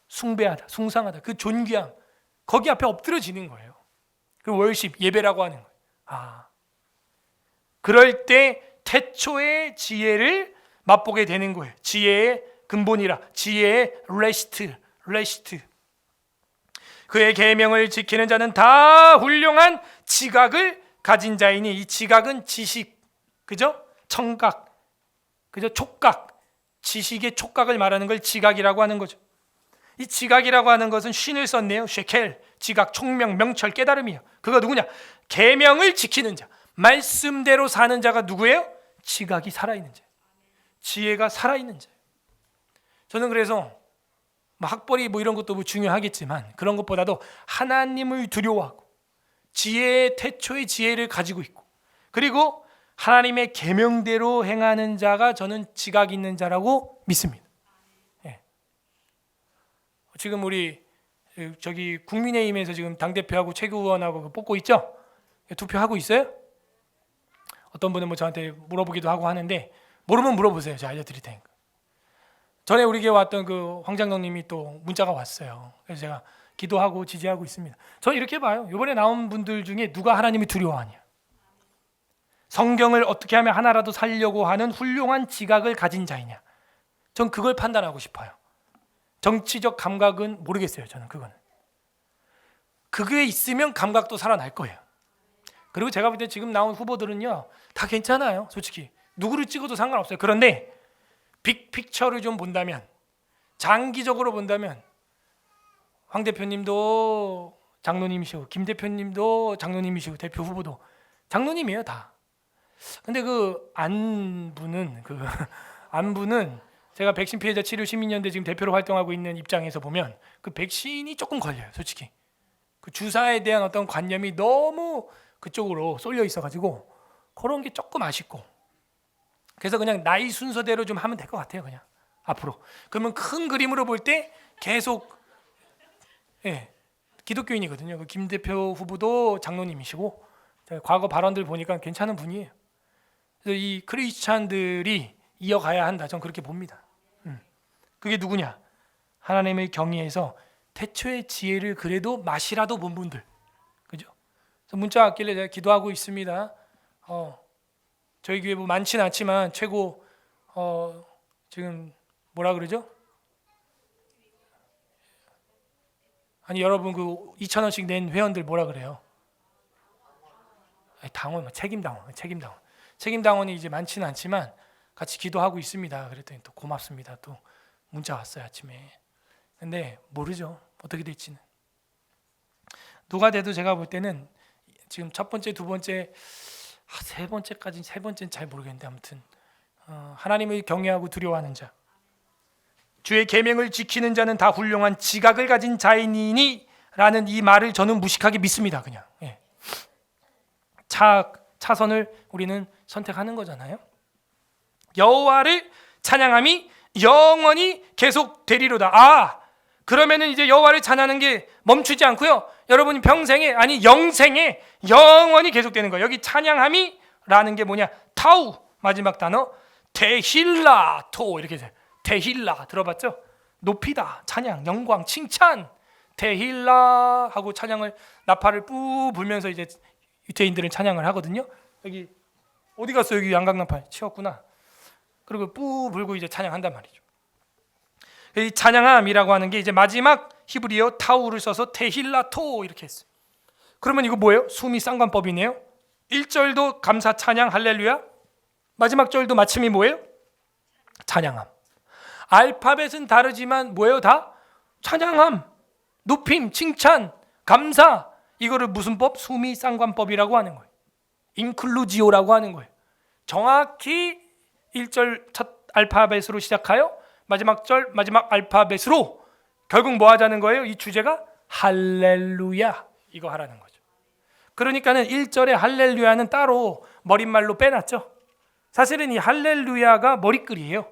S1: 숭배하다, 숭상하다, 그 존귀함, 거기 앞에 엎드려지는 거예요. 그 월십, 예배라고 하는 거예요. 그럴 때 태초의 지혜를 맛보게 되는 거예요. 지혜의 근본이라, 지혜의 레시트. 그의 계명을 지키는 자는 다 훌륭한 지각을 가진 자이니, 이 지각은 지식, 그죠? 청각, 그죠? 촉각, 지식의 촉각을 말하는 걸 지각이라고 하는 거죠. 이 지각이라고 하는 것은 쉰을 썼네요. 쉐켈, 지각, 총명, 명철, 깨달음이요. 그가 누구냐? 계명을 지키는 자, 말씀대로 사는 자가 누구예요? 지각이 살아있는 자, 지혜가 살아있는 자. 저는 그래서 학벌이 이런 것도 중요하겠지만 그런 것보다도 하나님을 두려워하고 지혜의 태초의 지혜를 가지고 있고, 그리고 하나님의 계명대로 행하는 자가 저는 지각 있는 자라고 믿습니다. 예. 지금 우리 저기 국민의힘에서 지금 당대표하고 최고위원하고 뽑고 있죠? 투표하고 있어요? 어떤 분은 저한테 물어보기도 하고 하는데, 모르면 물어보세요. 제가 알려드릴 테니까. 전에 우리 교회 왔던 그 황장로님이 또 문자가 왔어요. 그래서 제가 기도하고 지지하고 있습니다. 저는 이렇게 봐요. 이번에 나온 분들 중에 누가 하나님을 두려워하냐? 성경을 어떻게 하면 하나라도 살려고 하는 훌륭한 지각을 가진 자이냐? 전 그걸 판단하고 싶어요. 정치적 감각은 모르겠어요. 저는 그거는. 그게 있으면 감각도 살아날 거예요. 그리고 제가 볼 때 지금 나온 후보들은요, 다 괜찮아요. 솔직히 누구를 찍어도 상관없어요. 그런데 빅픽처를 좀 본다면, 장기적으로 본다면 황 대표님도 장로님이시고 김 대표님도 장로님이시고 대표 후보도 장로님이에요 다. 근데 안부는 제가 백신 피해자 치료 시민연대 지금 대표로 활동하고 있는 입장에서 보면 그 백신이 조금 걸려요. 솔직히 그 주사에 대한 어떤 관념이 너무 그쪽으로 쏠려 있어가지고 그런 게 조금 아쉽고, 그래서 그냥 나이 순서대로 좀 하면 될 것 같아요. 그냥 앞으로. 그러면 큰 그림으로 볼 때 계속 기독교인이거든요. 그 김 대표 후보도 장로님이시고, 과거 발언들 보니까 괜찮은 분이에요. 그래서 이 크리스찬들이 이어가야 한다. 전 그렇게 봅니다. 그게 누구냐? 하나님의 경외에서 태초의 지혜를 그래도 맛이라도 본 분들, 그죠? 그래서 문자 왔길래 제가 기도하고 있습니다. 저희 교회 많지는 않지만 최고 지금 뭐라 그러죠? 아니 여러분 그 2,000원씩 낸 회원들 뭐라 그래요? 당원, 책임당원이 이제 많지는 않지만 같이 기도하고 있습니다. 그랬더니 또 고맙습니다. 또 문자 왔어요 아침에. 근데 모르죠 어떻게 될지는. 누가 돼도 제가 볼 때는 지금 첫 번째, 두 번째, 세 번째는 잘 모르겠는데, 아무튼 하나님을 경외하고 두려워하는 자, 주의 계명을 지키는 자는 다 훌륭한 지각을 가진 자이니 라는 이 말을 저는 무식하게 믿습니다. 그냥 차선을 우리는 선택하는 거잖아요. 여호와를 찬양함이 영원히 계속 되리로다. 그러면은 이제 여호와를 찬양하는 게 멈추지 않고요, 여러분이 평생에, 아니 영생에 영원히 계속되는 거예요. 여기 찬양함이 라는 게 뭐냐? 타우, 마지막 단어 데힐라토, 이렇게 돼요. 데힐라 들어봤죠? 높이다, 찬양, 영광, 칭찬. 데힐라 하고 찬양을, 나팔을 뿌 불면서 이제 유태인들은 찬양을 하거든요. 여기 어디 갔어? 여기 양각나팔 치웠구나. 그리고 뿌 불고 이제 찬양한단 말이죠. 이 찬양함이라고 하는 게 이제 마지막 히브리어 타우를 써서 테힐라토 이렇게 했어요. 그러면 이거 뭐예요? 수미 쌍관법이네요. 1절도 감사 찬양 할렐루야, 마지막 절도 마침이 뭐예요? 찬양함. 알파벳은 다르지만 뭐예요? 다 찬양함, 높임, 칭찬, 감사. 이거를 무슨 법? 수미 쌍관법이라고 하는 거예요. 인클루지오라고 하는 거예요. 정확히 1절 첫 알파벳으로 시작하여 마지막 절 마지막 알파벳으로 결국 뭐 하자는 거예요? 이 주제가 할렐루야, 이거 하라는 거죠. 그러니까는 1절에 할렐루야는 따로 머릿말로 빼놨죠. 사실은 이 할렐루야가 머리글이에요.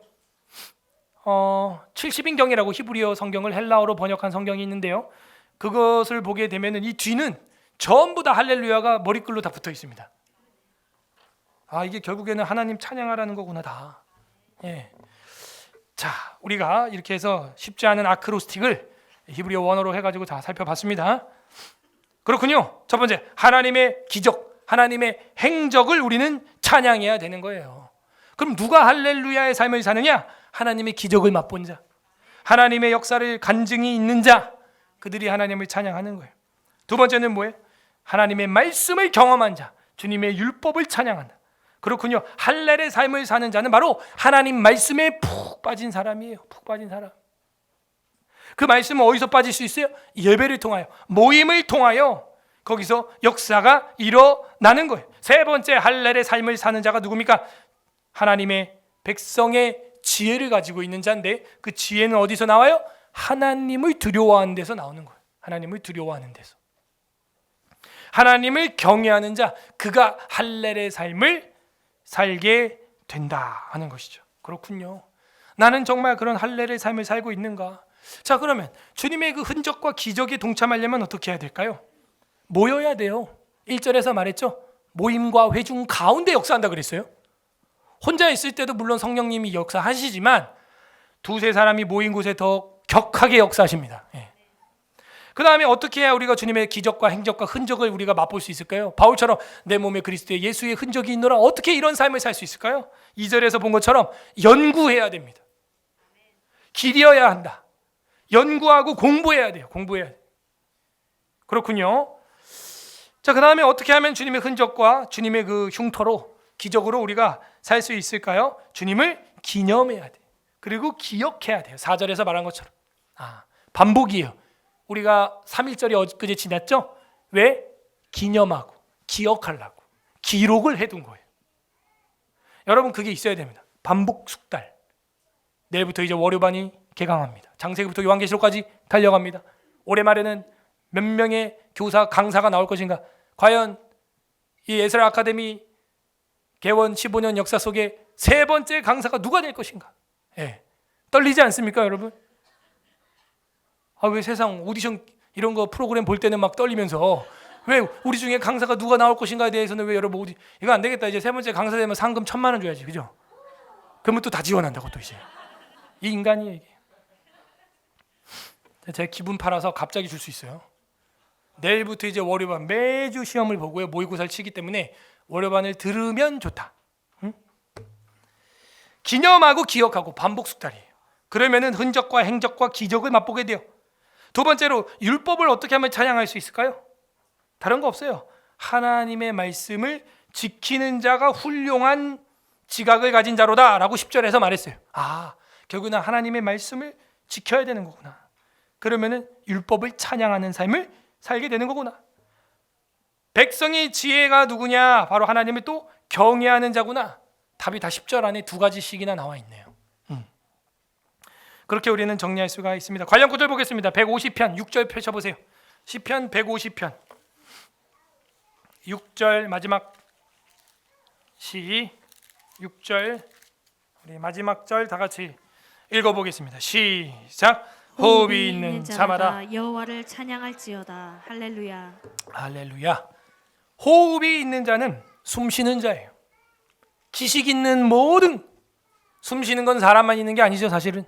S1: 70인경이라고 히브리어 성경을 헬라어로 번역한 성경이 있는데요, 그것을 보게 되면은 이 뒤는 전부 다 할렐루야가 머리글로 다 붙어 있습니다. 이게 결국에는 하나님 찬양하라는 거구나 다. 자, 우리가 이렇게 해서 쉽지 않은 아크로스틱을 히브리어 원어로 해가지고 다 살펴봤습니다. 그렇군요. 첫 번째, 하나님의 기적, 하나님의 행적을 우리는 찬양해야 되는 거예요. 그럼 누가 할렐루야의 삶을 사느냐? 하나님의 기적을 맛본 자, 하나님의 역사를 간증이 있는 자, 그들이 하나님을 찬양하는 거예요. 두 번째는 뭐예요? 하나님의 말씀을 경험한 자, 주님의 율법을 찬양한다. 그렇군요. 할렐의 삶을 사는 자는 바로 하나님 말씀에 푹 빠진 사람이에요. 푹 빠진 사람. 그 말씀은 어디서 빠질 수 있어요? 예배를 통하여, 모임을 통하여 거기서 역사가 일어나는 거예요. 세 번째, 할렐의 삶을 사는 자가 누굽니까? 하나님의 백성의 지혜를 가지고 있는 자인데, 그 지혜는 어디서 나와요? 하나님을 두려워하는 데서 나오는 거예요. 하나님을 두려워하는 데서. 하나님을 경외하는 자, 그가 할렐의 삶을 살게 된다 하는 것이죠. 그렇군요. 나는 정말 그런 할렐의 삶을 살고 있는가? 자, 그러면 주님의 그 흔적과 기적에 동참하려면 어떻게 해야 될까요? 모여야 돼요. 1절에서 말했죠. 모임과 회중 가운데 역사한다 그랬어요. 혼자 있을 때도 물론 성령님이 역사하시지만 두세 사람이 모인 곳에 더 격하게 역사하십니다. 그 다음에 어떻게 해야 우리가 주님의 기적과 행적과 흔적을 우리가 맛볼 수 있을까요? 바울처럼 내 몸에 그리스도의 예수의 흔적이 있노라. 어떻게 이런 삶을 살 수 있을까요? 2절에서 본 것처럼 연구해야 됩니다. 길이어야 한다. 연구하고 공부해야 돼요. 공부해야 돼요. 그렇군요. 자, 그 다음에 어떻게 하면 주님의 흔적과 주님의 그 흉터로 기적으로 우리가 살 수 있을까요? 주님을 기념해야 돼요. 그리고 기억해야 돼요. 4절에서 말한 것처럼. 반복이에요. 우리가 3.1절이 엊그제 지났죠? 왜? 기념하고 기억하려고 기록을 해둔 거예요. 여러분, 그게 있어야 됩니다. 반복 숙달. 내일부터 이제 월요반이 개강합니다. 장세기부터 요한계시록까지 달려갑니다. 올해 말에는 몇 명의 교사, 강사가 나올 것인가? 과연 이 에스라 아카데미 개원 15년 역사 속에 세 번째 강사가 누가 될 것인가? 떨리지 않습니까, 여러분? 왜 세상 오디션 이런 거 프로그램 볼 때는 막 떨리면서 왜 우리 중에 강사가 누가 나올 것인가에 대해서는 왜 여러분 이거 안 되겠다. 이제 세 번째 강사 되면 상금 1,000만 원 줘야지, 그죠? 그러면 또 다 지원한다고 또 이제 이 인간이 이게 제 기분 팔아서 갑자기 줄 수 있어요. 내일부터 이제 월요반 매주 시험을 보고요, 모의고사를 치기 때문에 월요반을 들으면 좋다. 응? 기념하고 기억하고 반복 숙달이에요. 그러면은 흔적과 행적과 기적을 맛보게 돼요. 두 번째로, 율법을 어떻게 하면 찬양할 수 있을까요? 다른 거 없어요. 하나님의 말씀을 지키는 자가 훌륭한 지각을 가진 자로다 라고 10절에서 말했어요. 결국은 하나님의 말씀을 지켜야 되는 거구나. 그러면은 율법을 찬양하는 삶을 살게 되는 거구나. 백성의 지혜가 누구냐? 바로 하나님을 또 경외하는 자구나. 답이 다 10절 안에 두 가지씩이나 나와 있네요. 그렇게 우리는 정리할 수가 있습니다. 관련 구절 보겠습니다. 150편 6절 펼쳐보세요. 시편 150편 6절 마지막 시 6절 우리 마지막 절 다 같이 읽어보겠습니다. 시작. 호흡이 있는 자마다
S2: 여호와를 찬양할지어다. 할렐루야.
S1: 할렐루야. 호흡이 있는 자는 숨 쉬는 자예요. 지식 있는 모든, 숨 쉬는 건 사람만 있는 게 아니죠, 사실은.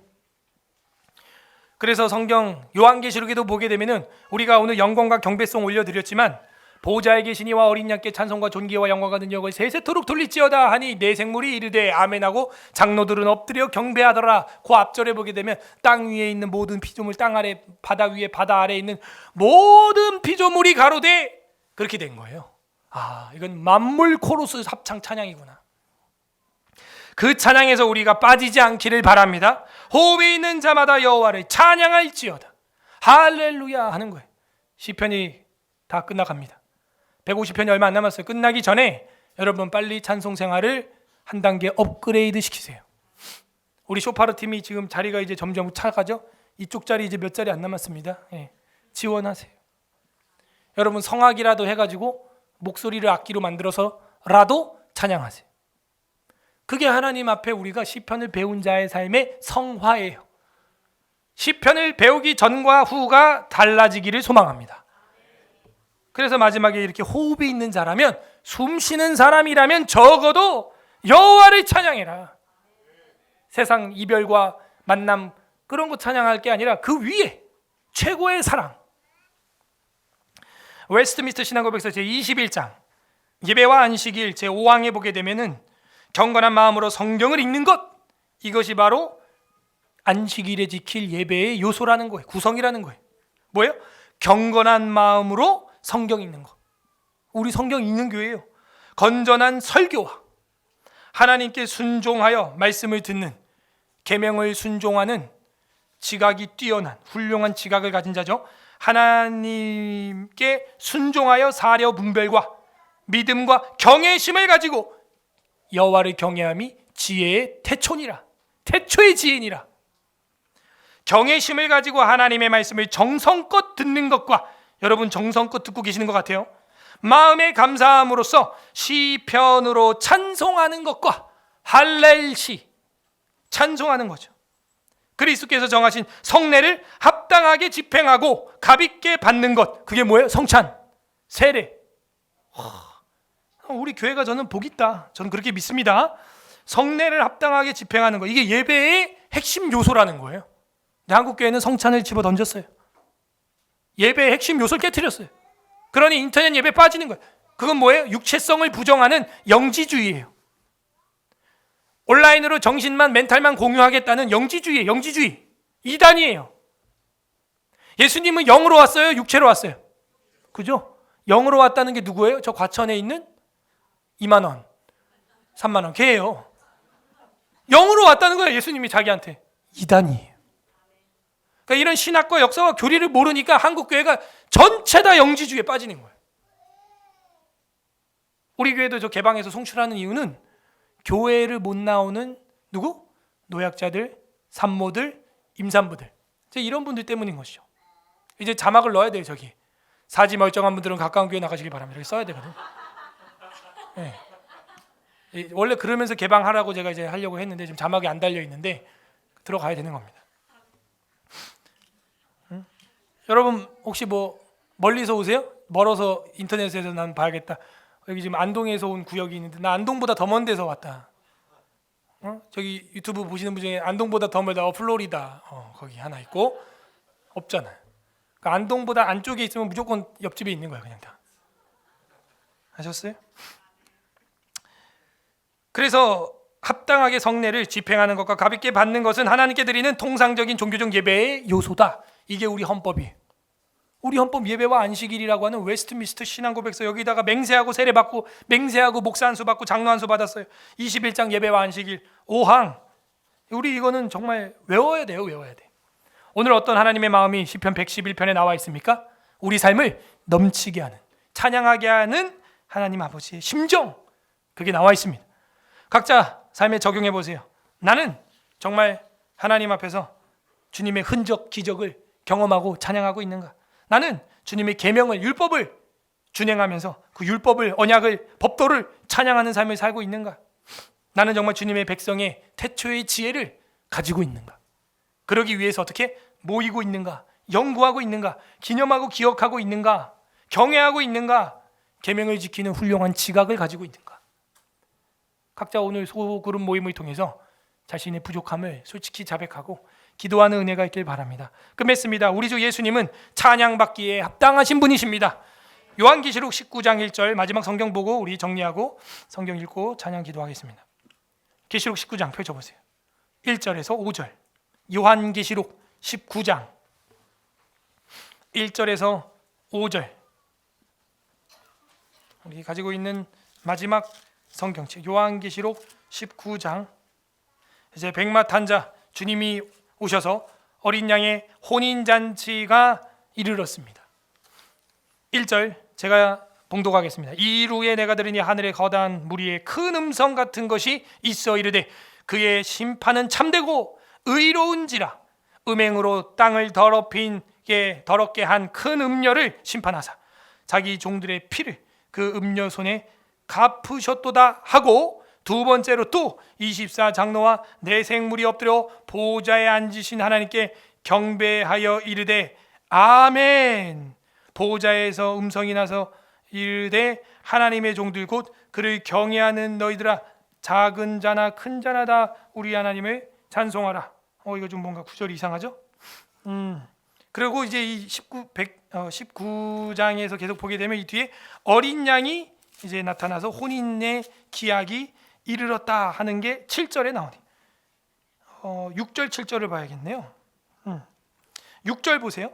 S1: 그래서 성경 요한계시록에도 보게 되면은 우리가 오늘 영광과 경배송 올려드렸지만 보좌에 계시니 와 어린 양께 찬송과 존귀와 영광과 능력을 세세토록 돌릴지어다 하니 내 생물이 이르되 아멘하고 장로들은 엎드려 경배하더라. 그 앞절에 보게 되면 땅 위에 있는 모든 피조물, 땅 아래 바다 위에 바다 아래에 있는 모든 피조물이 가로되, 그렇게 된 거예요. 이건 만물 코러스 합창 찬양이구나. 그 찬양에서 우리가 빠지지 않기를 바랍니다. 호흡이 있는 자마다 여호와를 찬양할지어다. 할렐루야 하는 거예요. 시편이 다 끝나갑니다. 150편이 얼마 안 남았어요. 끝나기 전에 여러분 빨리 찬송 생활을 한 단계 업그레이드 시키세요. 우리 쇼파르 팀이 지금 자리가 이제 점점 차가죠. 이쪽 자리 이제 몇 자리 안 남았습니다. 지원하세요. 여러분 성악이라도 해가지고 목소리를 악기로 만들어서라도 찬양하세요. 그게 하나님 앞에 우리가 시편을 배운 자의 삶의 성화예요. 시편을 배우기 전과 후가 달라지기를 소망합니다. 그래서 마지막에 이렇게 호흡이 있는 자라면, 숨 쉬는 사람이라면 적어도 여호와를 찬양해라. 세상 이별과 만남 그런 거 찬양할 게 아니라 그 위에 최고의 사랑. 웨스트민스터 신앙고백서 제21장 예배와 안식일 제5항에 보게 되면은 경건한 마음으로 성경을 읽는 것, 이것이 바로 안식일에 지킬 예배의 요소라는 거예요. 구성이라는 거예요. 뭐예요? 경건한 마음으로 성경 읽는 것. 우리 성경 읽는 교회예요. 건전한 설교와 하나님께 순종하여 말씀을 듣는, 계명을 순종하는 지각이 뛰어난 훌륭한 지각을 가진 자죠. 하나님께 순종하여 사려 분별과 믿음과 경외심을 가지고 여호와를 경외함이 지혜의 태초니라. 태초의 지혜니라. 경외심을 가지고 하나님의 말씀을 정성껏 듣는 것과, 여러분 정성껏 듣고 계시는 것 같아요. 마음에 감사함으로써 시편으로 찬송하는 것과 할렐시, 찬송하는 거죠. 그리스도께서 정하신 성례를 합당하게 집행하고 가볍게 받는 것, 그게 뭐예요? 성찬, 세례. 우리 교회가 저는 복 있다, 저는 그렇게 믿습니다. 성례를 합당하게 집행하는 것, 이게 예배의 핵심 요소라는 거예요. 근데 한국 교회는 성찬을 집어 던졌어요. 예배의 핵심 요소를 깨트렸어요. 그러니 인터넷 예배 빠지는 거예요. 그건 뭐예요? 육체성을 부정하는 영지주의예요. 온라인으로 정신만 멘탈만 공유하겠다는 영지주의예요. 영지주의. 이단이에요. 예수님은 영으로 왔어요? 육체로 왔어요? 그죠? 영으로 왔다는 게 누구예요? 저 과천에 있는 2만 원, 3만 원 걔예요. 영으로 왔다는 거예요. 예수님이 자기한테. 이단이에요. 그러니까 이런 신학과 역사와 교리를 모르니까 한국 교회가 전체 다 영지주의에 빠지는 거예요. 우리 교회도 저 개방해서 송출하는 이유는 교회를 못 나오는 누구? 노약자들, 산모들, 임산부들, 이런 분들 때문인 것이죠. 이제 자막을 넣어야 돼요. 저기 사지 멀쩡한 분들은 가까운 교회 나가시기 바랍니다. 이렇게 써야 되거든. 네. 원래 그러면서 개방하라고 제가 이제 하려고 했는데 지금 자막이 안 달려 있는데 들어가야 되는 겁니다. 여러분 혹시 뭐 멀리서 오세요? 멀어서 인터넷에서 난 봐야겠다. 여기 지금 안동에서 온 구역이 있는데 나 안동보다 더 먼 데서 왔다. 저기 유튜브 보시는 분 중에 안동보다 더 멀다, 플로리다, 거기 하나 있고 없잖아. 그러니까 안동보다 안쪽에 있으면 무조건 옆집에 있는 거야, 그냥 다. 아셨어요? 그래서 합당하게 성례를 집행하는 것과 가볍게 받는 것은 하나님께 드리는 통상적인 종교적 예배의 요소다. 이게 우리 헌법이에요. 우리 헌법 예배와 안식일이라고 하는 웨스트민스터 신앙고백서, 여기다가 맹세하고 세례받고 맹세하고 목사 안수 받고 장로 안수 받았어요. 21장 예배와 안식일 5항. 우리 이거는 정말 외워야 돼요. 외워야 돼. 오늘 어떤 하나님의 마음이 시편 111편에 나와 있습니까? 우리 삶을 넘치게 하는, 찬양하게 하는 하나님 아버지의 심정, 그게 나와 있습니다. 각자 삶에 적용해 보세요. 나는 정말 하나님 앞에서 주님의 흔적, 기적을 경험하고 찬양하고 있는가? 나는 주님의 계명을, 율법을 준행하면서 그 율법을, 언약을, 법도를 찬양하는 삶을 살고 있는가? 나는 정말 주님의 백성의 태초의 지혜를 가지고 있는가? 그러기 위해서 어떻게 모이고 있는가? 연구하고 있는가? 기념하고 기억하고 있는가? 경외하고 있는가? 계명을 지키는 훌륭한 지각을 가지고 있는가? 각자 오늘 소그룹 모임을 통해서 자신의 부족함을 솔직히 자백하고 기도하는 은혜가 있길 바랍니다. 끝맺습니다. 우리 주 예수님은 찬양받기에 합당하신 분이십니다. 요한계시록 19장 1절 마지막 성경 보고 우리 정리하고 성경 읽고 찬양 기도하겠습니다. 계시록 19장 펼쳐보세요. 1절에서 5절. 요한계시록 19장 1절에서 5절. 우리 가지고 있는 마지막 성경책 요한계시록 19장. 이제 백마탄자 주님이 오셔서 어린 양의 혼인잔치가 이르렀습니다. 1절 제가 봉독하겠습니다. 이루에 내가 들으니 하늘의 거대한 무리의 큰 음성 같은 것이 있어 이르되 그의 심판은 참되고 의로운지라 음행으로 땅을 더럽게 한 큰 음녀를 심판하사 자기 종들의 피를 그 음녀 손에 갚으셨도다 하고, 두 번째로 또 24장로와 네 생물이 엎드려 보좌에 앉으신 하나님께 경배하여 이르되 아멘. 보좌에서 음성이 나서 이르되 하나님의 종들 곧 그를 경외하는 너희들아, 작은 자나 큰 자나 다 우리 하나님을 찬송하라. 이거 좀 뭔가 구절이 이상하죠? 그리고 이제 이 19장에서 계속 보게 되면 이 뒤에 어린 양이 이제 나타나서 혼인의 기약이 이르렀다 하는 게 7절에 나오네. 6절 7절을 봐야겠네요. 6절 보세요.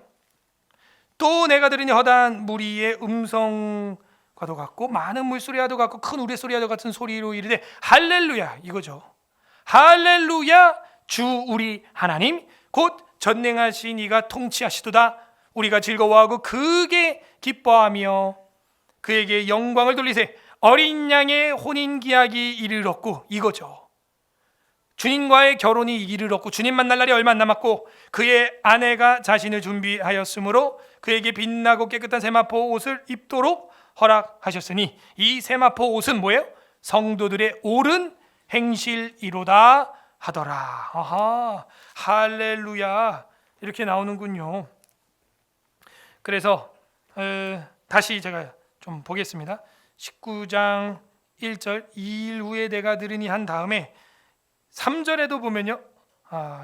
S1: 또 내가 들으니 허다한 무리의 음성과도 같고 많은 물소리와도 같고 큰 우레소리와도 같은 소리로 이르되 할렐루야, 이거죠. 할렐루야, 주 우리 하나님 곧 전능하신 이가 통치하시도다. 우리가 즐거워하고 크게 기뻐하며 그에게 영광을 돌리세. 어린 양의 혼인기약이 이르렀고, 이거죠. 주님과의 결혼이 이르렀고 주님 만날 날이 얼마 안 남았고 그의 아내가 자신을 준비하였으므로 그에게 빛나고 깨끗한 세마포 옷을 입도록 허락하셨으니 이 세마포 옷은 뭐예요? 성도들의 옳은 행실이로다 하더라. 아하, 할렐루야, 이렇게 나오는군요. 그래서 다시 제가 좀 보겠습니다. 19장 1절 2일 후에 내가 들으니 한 다음에 3절에도 보면요,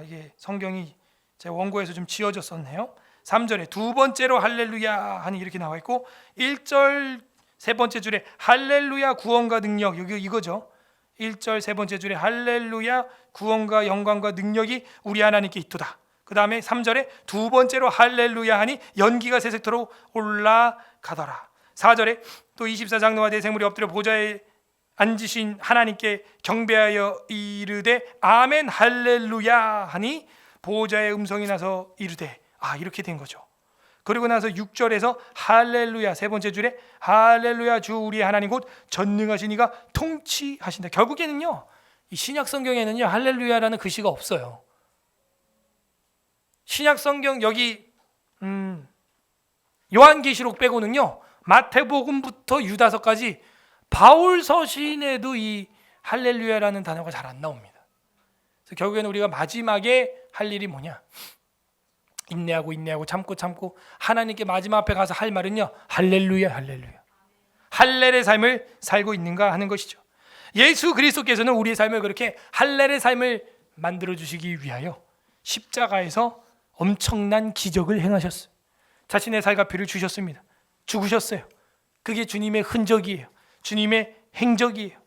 S1: 이게 성경이 제 원고에서 좀 지어졌었네요. 3절에 두 번째로 할렐루야 하니 이렇게 나와 있고 1절 세 번째 줄에 할렐루야 구원과 능력, 여기 이거죠. 1절 세 번째 줄에 할렐루야 구원과 영광과 능력이 우리 하나님께 있도다. 그 다음에 3절에 두 번째로 할렐루야 하니 연기가 세색토록 올라가더라. 4절에 또 24장로와 대생물이 엎드려 보좌에 앉으신 하나님께 경배하여 이르되 아멘 할렐루야 하니 보좌의 음성이 나서 이르되, 이렇게 된 거죠. 그리고 나서 6절에서 할렐루야 세 번째 줄에 할렐루야 주 우리 하나님 곧 전능하신 이가 통치하신다. 결국에는요, 이 신약 성경에는요 할렐루야라는 글씨가 없어요. 신약 성경 여기 요한계시록 빼고는요 마태복음부터 유다서까지 바울 서신에도 이 할렐루야라는 단어가 잘 안 나옵니다. 그래서 결국에는 우리가 마지막에 할 일이 뭐냐? 인내하고 참고 하나님께 마지막 앞에 가서 할 말은요 할렐루야 할렐루야, 할렐의 삶을 살고 있는가 하는 것이죠. 예수 그리스도께서는 우리의 삶을 그렇게 할렐의 삶을 만들어 주시기 위하여 십자가에서 엄청난 기적을 행하셨어요. 자신의 살과 피를 주셨습니다. 죽으셨어요. 그게 주님의 흔적이에요. 주님의 행적이에요.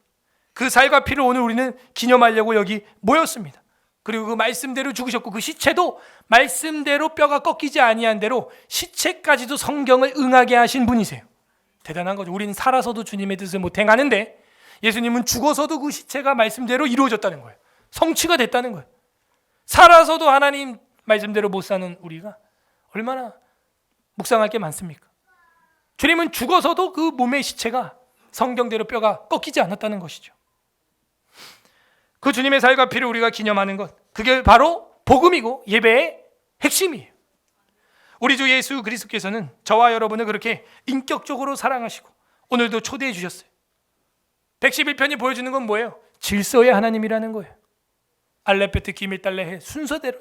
S1: 그 살과 피를 오늘 우리는 기념하려고 여기 모였습니다. 그리고 그 말씀대로 죽으셨고 그 시체도 말씀대로 뼈가 꺾이지 아니한 대로 시체까지도 성경을 응하게 하신 분이세요. 대단한 거죠. 우리는 살아서도 주님의 뜻을 못 행하는데 예수님은 죽어서도 그 시체가 말씀대로 이루어졌다는 거예요. 성취가 됐다는 거예요. 살아서도 하나님 말씀대로 못 사는 우리가 얼마나 묵상할 게 많습니까? 주님은 죽어서도 그 몸의 시체가 성경대로 뼈가 꺾이지 않았다는 것이죠. 그 주님의 살과 피를 우리가 기념하는 것, 그게 바로 복음이고 예배의 핵심이에요. 우리 주 예수 그리스도께서는 저와 여러분을 그렇게 인격적으로 사랑하시고 오늘도 초대해 주셨어요. 111편이 보여주는 건 뭐예요? 질서의 하나님이라는 거예요. 알레페트 기밀달레해 순서대로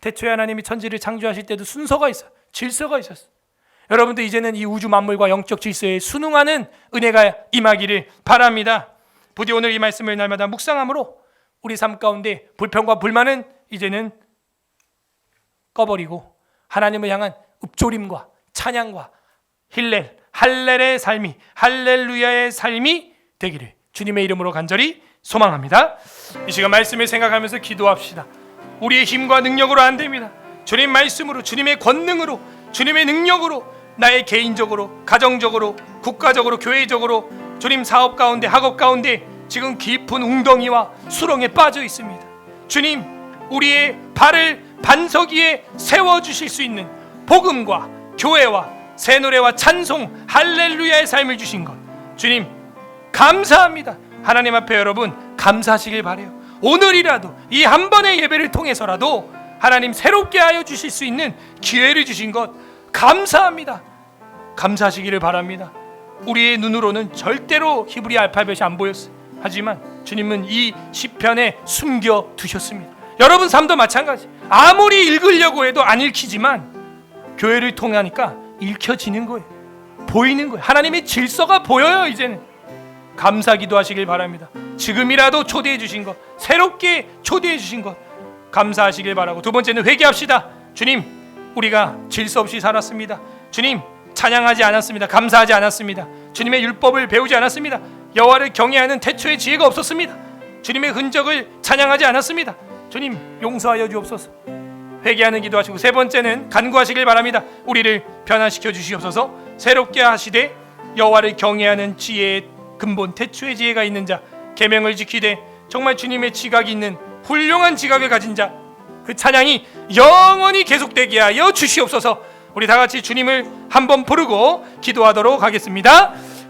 S1: 대초에 하나님이 천지를 창조하실 때도 순서가 있어요. 질서가 있었어요. 여러분도 이제는 이 우주 만물과 영적 질서에 순응하는 은혜가 임하기를 바랍니다. 부디 오늘 이 말씀을 날마다 묵상함으로 우리 삶 가운데 불평과 불만은 이제는 꺼버리고 하나님을 향한 읊조림과 찬양과 할렐의 삶이, 할렐루야의 삶이 되기를 주님의 이름으로 간절히 소망합니다. 이 시간 말씀을 생각하면서 기도합시다. 우리의 힘과 능력으로 안 됩니다. 주님 말씀으로, 주님의 권능으로, 주님의 능력으로 나의 개인적으로, 가정적으로, 국가적으로, 교회적으로 주님 사업 가운데, 학업 가운데 지금 깊은 웅덩이와 수렁에 빠져 있습니다. 주님, 우리의 발을 반석 위에 세워주실 수 있는 복음과 교회와 새 노래와 찬송, 할렐루야의 삶을 주신 것 주님 감사합니다. 하나님 앞에 여러분 감사하시길 바라요. 오늘이라도 이 한 번의 예배를 통해서라도 하나님 새롭게 하여 주실 수 있는 기회를 주신 것 감사합니다. 감사하시기를 바랍니다. 우리의 눈으로는 절대로 히브리 알파벳이 안 보였어요. 하지만 주님은 이 시편에 숨겨 두셨습니다. 여러분 삶도 마찬가지. 아무리 읽으려고 해도 안 읽히지만 교회를 통하니까 읽혀지는 거예요. 보이는 거예요. 하나님의 질서가 보여요. 이제는 감사기도 하시길 바랍니다. 지금이라도 초대해 주신 것, 새롭게 초대해 주신 것 감사하시길 바라고, 두 번째는 회개합시다. 주님, 우리가 질서 없이 살았습니다. 주님, 찬양하지 않았습니다. 감사하지 않았습니다. 주님의 율법을 배우지 않았습니다. 여호와를 경외하는 태초의 지혜가 없었습니다. 주님의 흔적을 찬양하지 않았습니다. 주님, 용서하여 주옵소서. 회개하는 기도하시고, 세 번째는 간구하시길 바랍니다. 우리를 변화시켜 주시옵소서. 새롭게 하시되 여호와를 경외하는 지혜의 근본, 태초의 지혜가 있는 자, 계명을 지키되 정말 주님의 지각이 있는 훌륭한 지각을 가진 자, 그 찬양이 영원히 계속되게 하여 주시옵소서. 우리 다 같이 주님을 한번 부르고 기도하도록 하겠습니다.